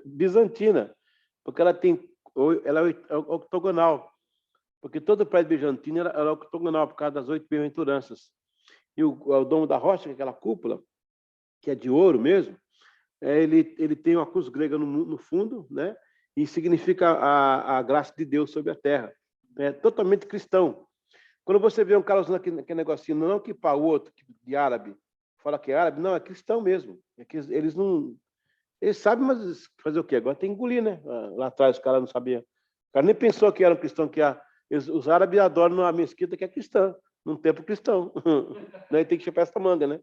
bizantina, porque ela é octogonal. Porque todo o prédio bizantino era octogonal, por causa das 8 bem-aventuranças. E o Domo da Rocha, que é aquela cúpula, que é de ouro mesmo, ele tem uma cruz grega no fundo, né? E significa a graça de Deus sobre a terra. É totalmente cristão. Quando você vê um cara usando aquele negocinho, não que para o outro, de árabe, fala que é árabe, não, é cristão mesmo. É que eles não... Eles sabem, mas fazer o quê? Agora tem que engolir, né? Lá atrás os caras não sabiam. O cara nem pensou que era um cristão, os árabes adoram uma mesquita que é cristã, num templo cristão. Daí tem que chupar essa manga, né?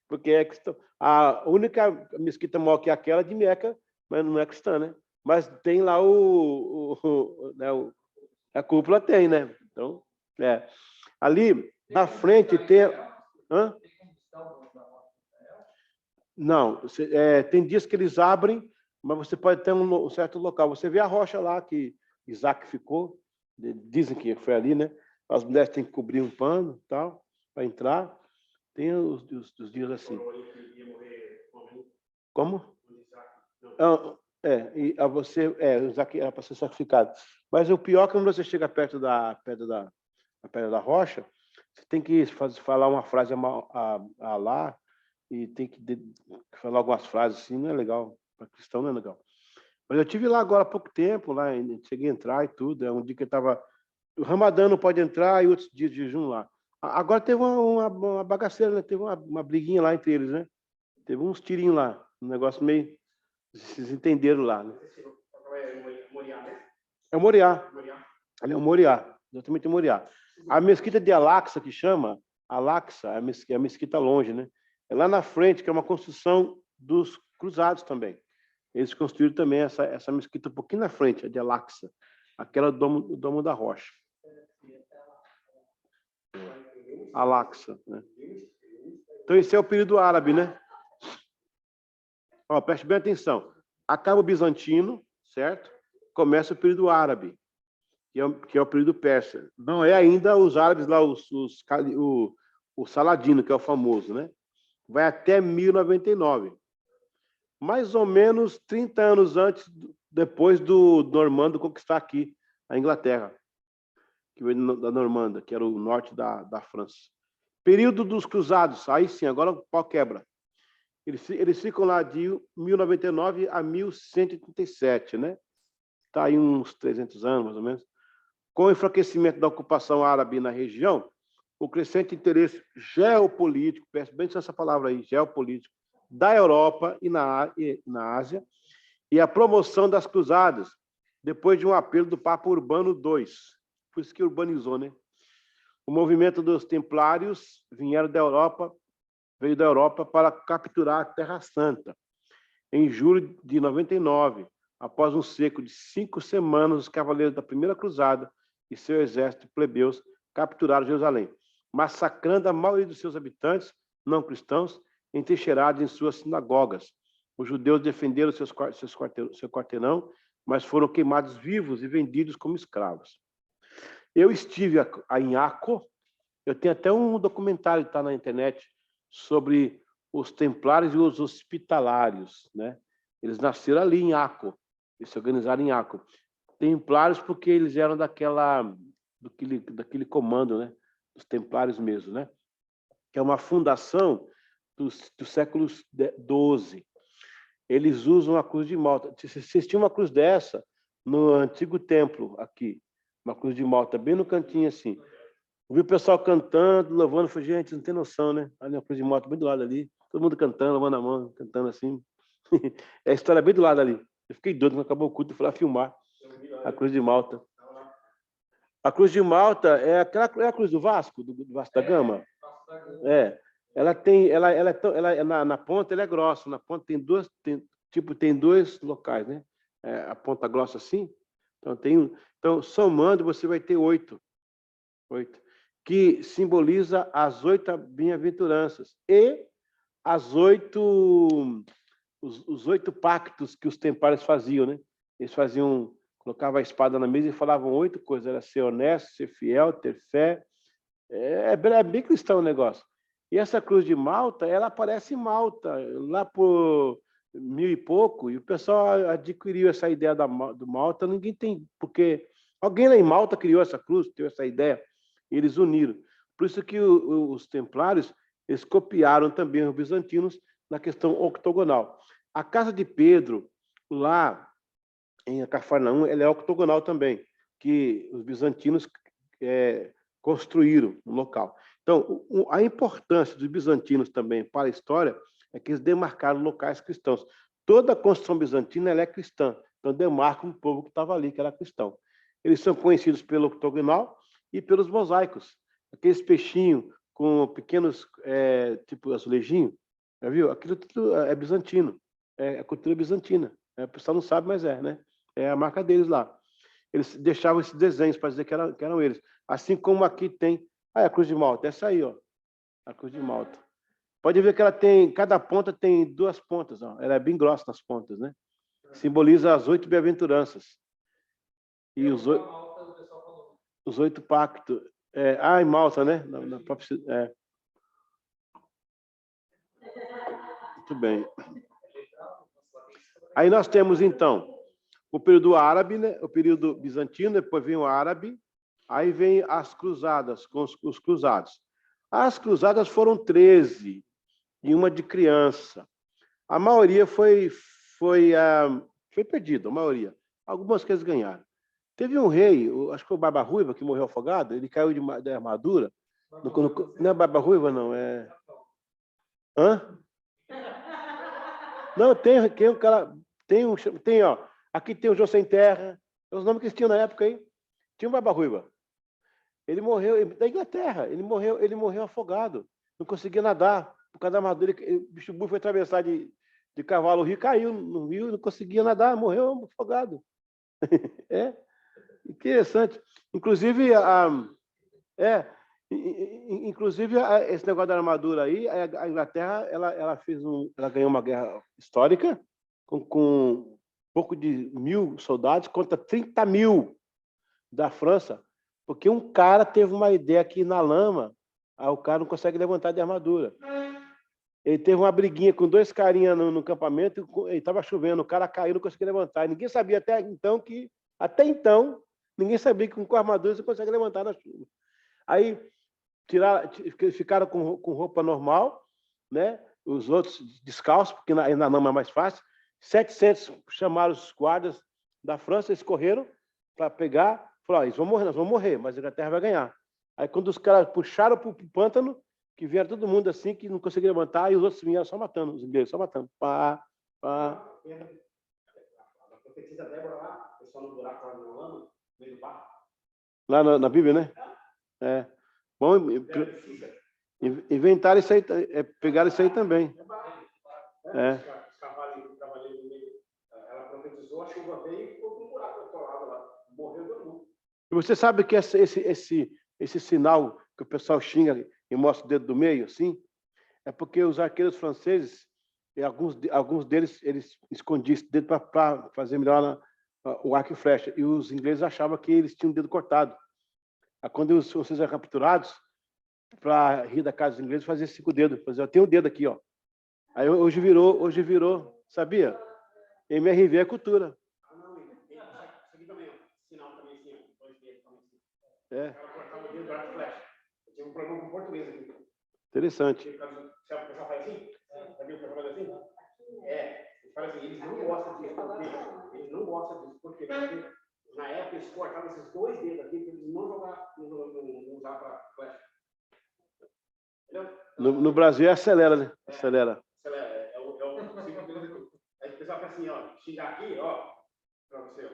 Porque é cristão. A única mesquita maior que aquela é de Meca, mas não é cristã, né? Mas tem lá a cúpula tem, né? Então, ali na frente tem... Hã? Não, tem dias que eles abrem, mas você pode ter um certo local. Você vê a rocha lá que Isaac ficou, dizem que foi ali, né? As mulheres têm que cobrir um pano, tal, para entrar. Tem os dias assim. Como? O Isaac era para ser sacrificado. Mas o pior é que quando você chega perto da pedra da rocha, você tem que falar uma frase a lá e tem que falar algumas frases assim, não é legal. Para cristão não é legal. Mas eu estive lá agora há pouco tempo, lá, cheguei a entrar e tudo. É um dia que eu estava... O Ramadã não pode entrar e outros dias de jejum lá. Agora teve uma bagaceira, né? Teve uma briguinha lá entre eles, né? Teve uns tirinhos lá. Um negócio meio... Vocês entenderam lá, né? É o Moriá. Ali é o Moriá. Exatamente o Moriá. A mesquita de Al-Aqsa, que chama, Al-Aqsa, é a mesquita longe, né? É lá na frente, que é uma construção dos cruzados também. Eles construíram também essa mesquita um pouquinho na frente, a de Al-Aqsa, aquela do Domo da Rocha. Al-Aqsa, né? Então, esse é o período árabe, né? Ó, preste bem atenção. Acaba o bizantino, certo? Começa o período árabe, que é o período persa. Não é ainda os árabes lá, o Saladino, que é o famoso, né? Vai até 1099. Mais ou menos 30 anos depois do Normando conquistar aqui a Inglaterra, que veio da Normanda, que era o norte da França. Período dos cruzados, aí sim, agora o pau quebra. Eles ficam lá de 1099 a 1137, né? Está aí uns 300 anos, mais ou menos. Com o enfraquecimento da ocupação árabe na região, o crescente interesse geopolítico, preste bem essa palavra aí, geopolítico, da Europa e na Ásia, e a promoção das cruzadas, depois de um apelo do Papa Urbano II. Por isso que urbanizou, né? O movimento dos templários veio da Europa para capturar a Terra Santa. Em julho de 99, após um cerco de 5 semanas, os cavaleiros da Primeira Cruzada e seu exército plebeus capturaram Jerusalém, massacrando a maioria dos seus habitantes não cristãos, entrincheirados em suas sinagogas. Os judeus defenderam seu quarteirão, mas foram queimados vivos e vendidos como escravos. Eu estive em Acre, eu tenho até um documentário que está na internet sobre os templários e os hospitalários, né? Eles nasceram ali em Acre, eles se organizaram em Acre. Templários porque eles eram daquele comando, né? Dos templários mesmo, né? Que é uma fundação do século XII. Eles usam a cruz de Malta. Vocês tinham uma cruz dessa no antigo templo aqui, uma cruz de Malta, bem no cantinho assim. Vi o pessoal cantando, louvando, falei, gente, não tem noção, né? Ali uma cruz de Malta bem do lado ali, todo mundo cantando, lavando a mão, cantando assim. É a história bem do lado ali. Eu fiquei doido quando acabou o culto, fui lá filmar a cruz de Malta. A cruz de Malta é a cruz do Vasco, do Vasco da Gama? É. Na ponta ela é grossa, na ponta tem dois locais, né? A ponta grossa assim, então somando você vai ter 8, que simboliza as 8 bem-aventuranças e os 8 pactos que os templários faziam, né? Eles colocavam a espada na mesa e falavam 8 coisas, era ser honesto, ser fiel, ter fé. É bem cristão o negócio. E essa cruz de Malta, ela aparece em Malta, lá por 1000 e pouco, e o pessoal adquiriu essa ideia do Malta, ninguém tem, porque alguém lá em Malta criou essa cruz, teve essa ideia, e eles uniram. Por isso que os templários, eles copiaram também os bizantinos na questão octogonal. A casa de Pedro, lá em Cafarnaum, ela é octogonal também, que os bizantinos construíram no local. Então, a importância dos bizantinos também para a história é que eles demarcaram locais cristãos. Toda a construção bizantina ela é cristã, então demarca um povo que estava ali, que era cristão. Eles são conhecidos pelo octogonal e pelos mosaicos, aqueles peixinhos com pequenos, tipo azulejinho, já viu? Aquilo tudo é bizantino, é a cultura bizantina. O pessoal não sabe, mas né? É a marca deles lá. Eles deixavam esses desenhos para dizer que eram eles. Assim como aqui tem a Cruz de Malta, essa aí, ó, a Cruz de Malta. Pode ver que cada ponta tem 2 pontas, ó. Ela é bem grossa nas pontas, né? Simboliza as 8 bem-aventuranças. E os 8 pactos. Em Malta, né? Na própria, Muito bem. Aí nós temos, então, o período árabe, né? O período bizantino, depois vem o árabe, aí vem as cruzadas, com os cruzados. As cruzadas foram 13, e uma de criança. A maioria foi perdida, a maioria. Algumas que eles ganharam. Teve um rei, acho que foi o Barba Ruiva, que morreu afogado, ele caiu da armadura. Não é Barba Ruiva, não, é... Hã? Não, tem um cara... Tem, ó, aqui tem o João Sem Terra, os nomes que eles tinham na época aí. Tinha um Barba Ruiva. Ele morreu da Inglaterra, ele morreu afogado, não conseguia nadar. por causa da armadura, o bicho burro foi atravessar de cavalo o rio, caiu no rio, não conseguia nadar, morreu afogado. É interessante. Inclusive, é, inclusive esse negócio da armadura aí, a Inglaterra, ela ganhou uma guerra histórica com pouco de 1.000 soldados contra 30.000 da França, porque um cara teve uma ideia aqui na lama, aí o cara não consegue levantar de armadura. Ele teve uma briguinha com 2 carinhas no acampamento, e estava chovendo, o cara caiu, não conseguia levantar. E ninguém sabia até então, ninguém sabia que com armadura você consegue levantar na chuva. Aí ficaram com roupa normal, né? Os outros descalços, porque na lama é mais fácil. 700 chamaram os guardas da França, eles correram para pegar, falaram, eles vão morrer, nós vamos morrer, mas a Inglaterra vai ganhar. Aí quando os caras puxaram para o pântano, que vieram todo mundo assim, que não conseguia levantar, e os outros vieram só matando, os ingleses só matando. Pá. A profetisa Débora lá, o pessoal no buraco lá no lama, no meio do barco. Lá na Bíblia, né? É. Bom, inventaram isso aí, pegaram isso aí também. Os cavaleiros no meio. Ela profetizou, a chuva veio e ficou com um buraco atolado lá. Morreu todo mundo. E você sabe que esse sinal que o pessoal xinga e mostra o dedo do meio, assim, é porque os arqueiros franceses, alguns deles, eles escondiam esse dedo para fazer melhor o arco e flecha. E os ingleses achavam que eles tinham o dedo cortado. Aí, quando os franceses eram capturados, para rir da casa dos ingleses, fazia 5 dedos. Fazia, eu tenho o dedo aqui, ó. Aí hoje virou, sabia? MRV é cultura. Não, isso aqui também, ó. Sinal também assim, ó. 2 dedos também assim. É. Ela cortava o dedo do arco e flecha. Eu tive um problema com o português aqui. Interessante. Sabe o pessoal faz assim? Sabe o pessoal faz assim? Eles falam assim, eles não gostam disso. Eles não gostam disso. Por quê? Porque na época eles cortavam esses 2 dedos aqui para eles não usar para flecha. Entendeu? No Brasil acelera, né? Acelera. É o aí o pessoal fala assim, ó, xingar aqui, ó, para você.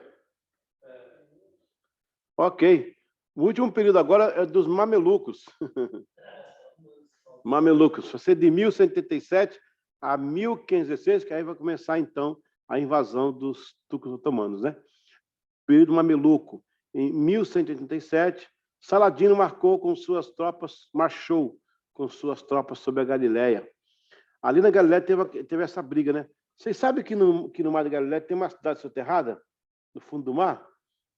Ok. O último período agora é dos mamelucos. Mamelucos. Vai ser de 1187 a 1516, que aí vai começar, então, a invasão dos turcos otomanos, né? Período mameluco. Em 1187, Saladino marchou com suas tropas sobre a Galileia. Ali na Galileia teve essa briga, né? Vocês sabem que no Mar da Galileia tem uma cidade soterrada? No fundo do mar?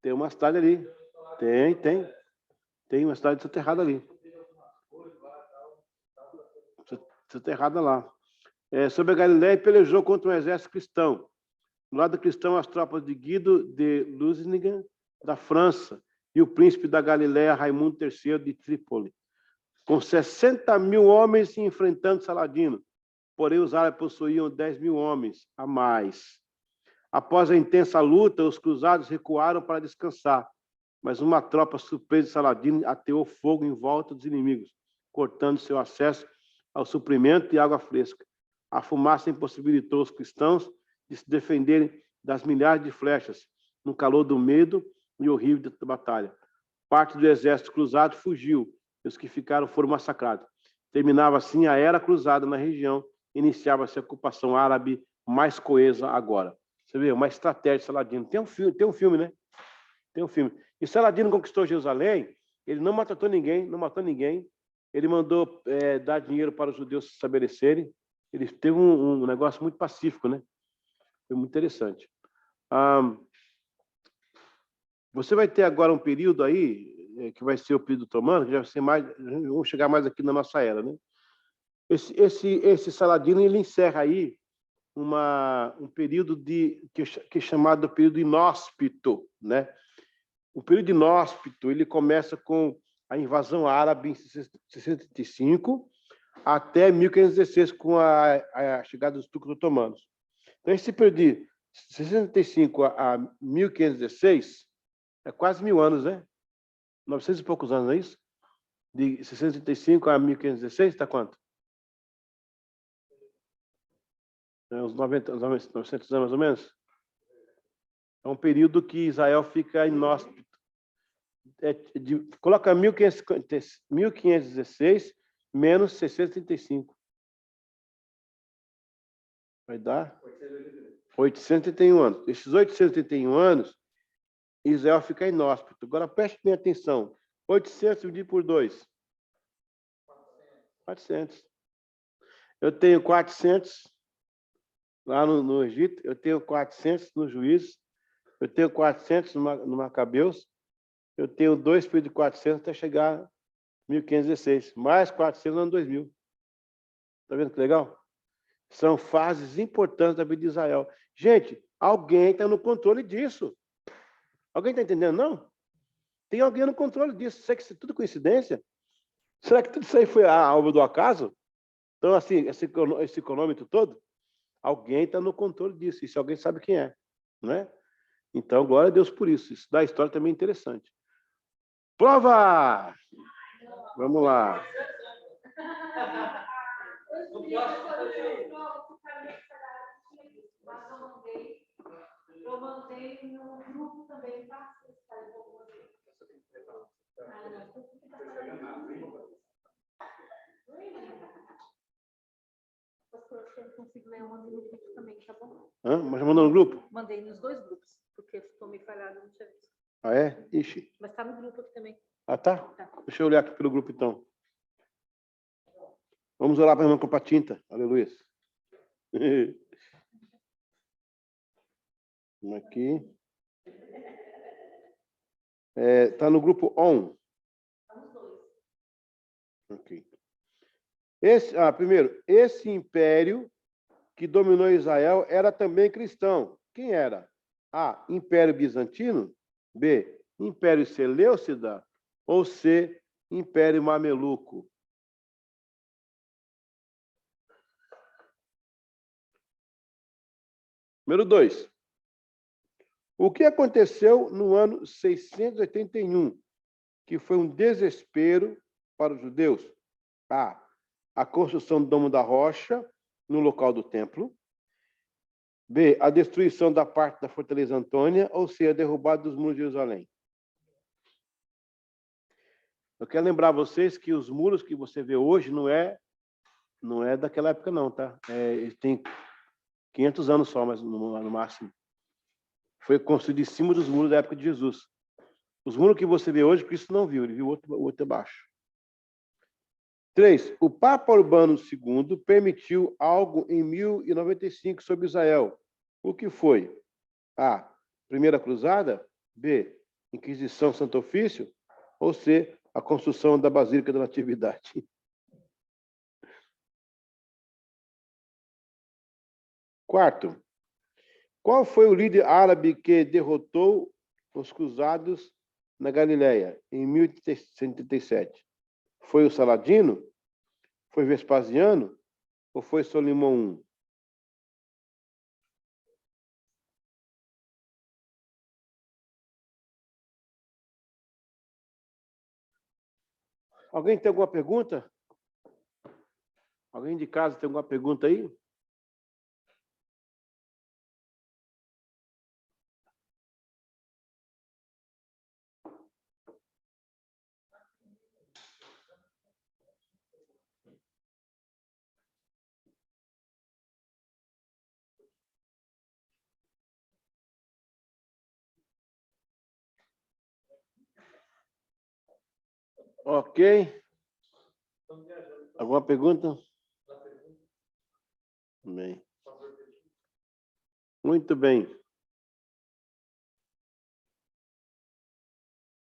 Tem uma cidade ali. Tem uma cidade soterrada ali. Soterrada lá. Sobre a Galileia, pelejou contra um exército cristão. Do lado cristão, as tropas de Guido de Lusignan, da França, e o príncipe da Galileia, Raimundo III, de Trípoli, com 60.000 homens enfrentando Saladino. Porém, os árabes possuíam 10.000 homens a mais. Após a intensa luta, os cruzados recuaram para descansar, mas uma tropa surpresa de Saladino ateou fogo em volta dos inimigos, cortando seu acesso ao suprimento e água fresca. A fumaça impossibilitou os cristãos de se defenderem das milhares de flechas, no calor do medo e horrível da batalha. Parte do exército cruzado fugiu, e os que ficaram foram massacrados. Terminava assim a era cruzada na região, iniciava-se a ocupação árabe mais coesa agora. Você vê, uma estratégia de Saladino. Tem um filme, né? Tem um filme. E Saladino conquistou Jerusalém, ele não matou ninguém, ele mandou dar dinheiro para os judeus se estabelecerem, ele teve um negócio muito pacífico, né? Foi muito interessante. Você vai ter agora um período aí, que vai ser o período otomano, que já vai ser mais, vamos chegar mais aqui na nossa era, né? Esse Saladino, ele encerra aí um período que é chamado período inóspito, né? O período inóspito, ele começa com a invasão árabe em 65 até 1516, com a chegada dos turcos otomanos. Então, esse período de 65 a 1516 é quase 1.000 anos, né? 900 e poucos anos, não é isso? De 65 a 1516, está quanto? Uns 900 anos, mais ou menos? É um período que Israel fica inóspito. Coloca 1516 menos 635. Vai dar 831 anos. Esses 831 anos, Israel fica inóspito. Agora, preste bem atenção. 800 dividido por 2. 400. Eu tenho 400 lá no Egito, eu tenho 400 no Juízes, eu tenho 400 no Macabeus, eu tenho 2 períodos de 400 até chegar a 1516, mais 400 no ano 2000. Está vendo que legal? São fases importantes da vida de Israel. Gente, alguém está no controle disso. Alguém está entendendo, não? Tem alguém no controle disso. Será que isso é tudo coincidência? Será que tudo isso aí foi a obra do acaso? Então, assim, esse cronômetro todo, alguém está no controle disso. E se alguém sabe quem é, não é? Então, glória a Deus por isso. Isso da história também é interessante. Prova! Vamos lá. Eu mandei no grupo também, tá? Eu não consigo ler, eu mandei no grupo também, tá bom? Mas mandou no grupo? Mandei nos 2 grupos, porque ficou meio falhado, não tinha visto. Ah, é? Ixi. Mas tá no grupo aqui também. Ah, tá? Tá. Deixa eu olhar aqui pelo grupo, então. Vamos orar para a irmã com a tinta. Aleluia. Vamos aqui. Tá no grupo ON. Tá nos 2. Ok. Primeiro, esse império que dominou Israel era também cristão. Quem era? A. Império Bizantino. B. Império Seleucida. Ou C. Império Mameluco. Número 2. O que aconteceu no ano 681, que foi um desespero para os judeus? A construção do Domo da Rocha no local do templo. B. A destruição da parte da Fortaleza Antônia, ou C. A derrubada dos muros de Jerusalém. Eu quero lembrar vocês que os muros que você vê hoje não é daquela época não, tá? Eles têm 500 anos só, mas no máximo. Foi construído em cima dos muros da época de Jesus. Os muros que você vê hoje, Cristo não viu, ele viu outro abaixo. 3. O Papa Urbano II permitiu algo em 1095 sobre Israel. O que foi? A. Primeira Cruzada. B. Inquisição Santo Ofício. Ou C. A construção da Basílica da Natividade. 4. Qual foi o líder árabe que derrotou os cruzados na Galileia em 1137? Foi o Saladino? Foi Vespasiano? Ou foi Solimão I? Alguém tem alguma pergunta? Alguém de casa tem alguma pergunta aí? Ok. Alguma pergunta? Bem. Muito bem.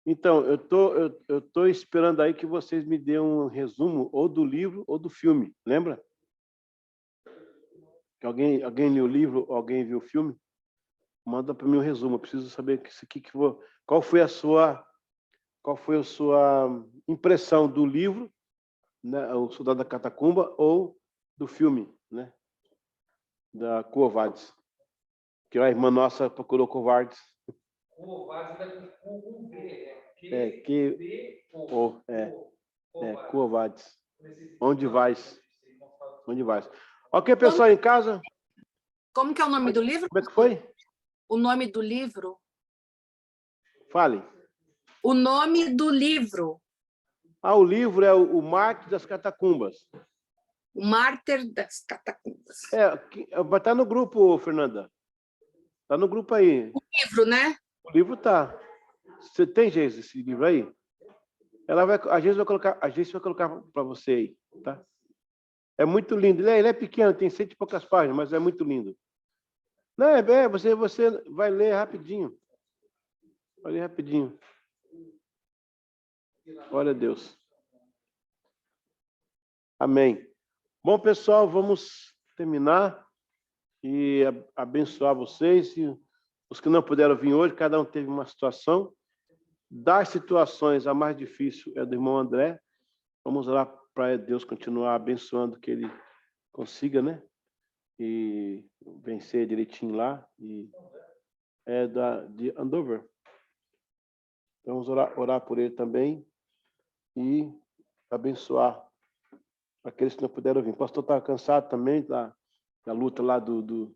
Então, eu tô esperando aí que vocês me dêem um resumo ou do livro ou do filme. Lembra? Que alguém leu o livro, alguém viu o filme? Manda para mim um resumo. Eu preciso saber qual foi a sua impressão do livro, né, O Soldado da Catacumba, ou do filme, né, da Quo Vadis, que a irmã nossa procurou Covardes. Quo Vadis ainda com V, Quo Vadis. Onde vais? Onde vais? Ok, pessoal em casa? Como que é o nome do livro? Como é que foi? O nome do livro? Fale. O nome do livro. O livro é o Mártir das Catacumbas. O mártir das catacumbas. Vai estar no grupo, Fernanda. Está no grupo aí. Livro, né? O livro tá. Você tem, Geise, esse livro aí? A Geise vai colocar para você aí, tá? É muito lindo. Ele é pequeno, tem 100 e poucas páginas, mas é muito lindo. Não, você vai ler rapidinho. Vai ler rapidinho. Glória a Deus. Amém. Bom, pessoal, vamos terminar e abençoar vocês. E os que não puderam vir hoje, cada um teve uma situação. Das situações, a mais difícil é do irmão André. Vamos lá para Deus continuar abençoando, que ele consiga, né? E vencer direitinho lá. E de Andover. Então, vamos orar por ele também e abençoar aqueles que não puderam vir. O pastor estava cansado também da luta lá do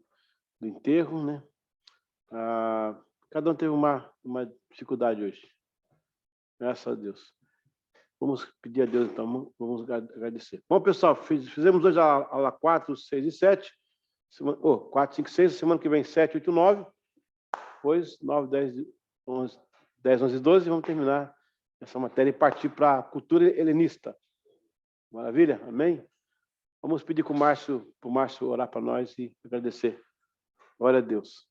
enterro, né? Cada um teve uma dificuldade hoje. Graças a Deus. Vamos pedir a Deus, então, vamos agradecer. Bom, pessoal, fizemos hoje a aula 4, 6 e 7. 4, 5, 6. Semana que vem, 7, 8, 9. Depois, 9, 10, 11, 10, 11 e 12. Vamos terminar essa matéria e partir para a cultura helenista. Maravilha? Amém? Vamos pedir para o Márcio orar para nós e agradecer. Glória a Deus.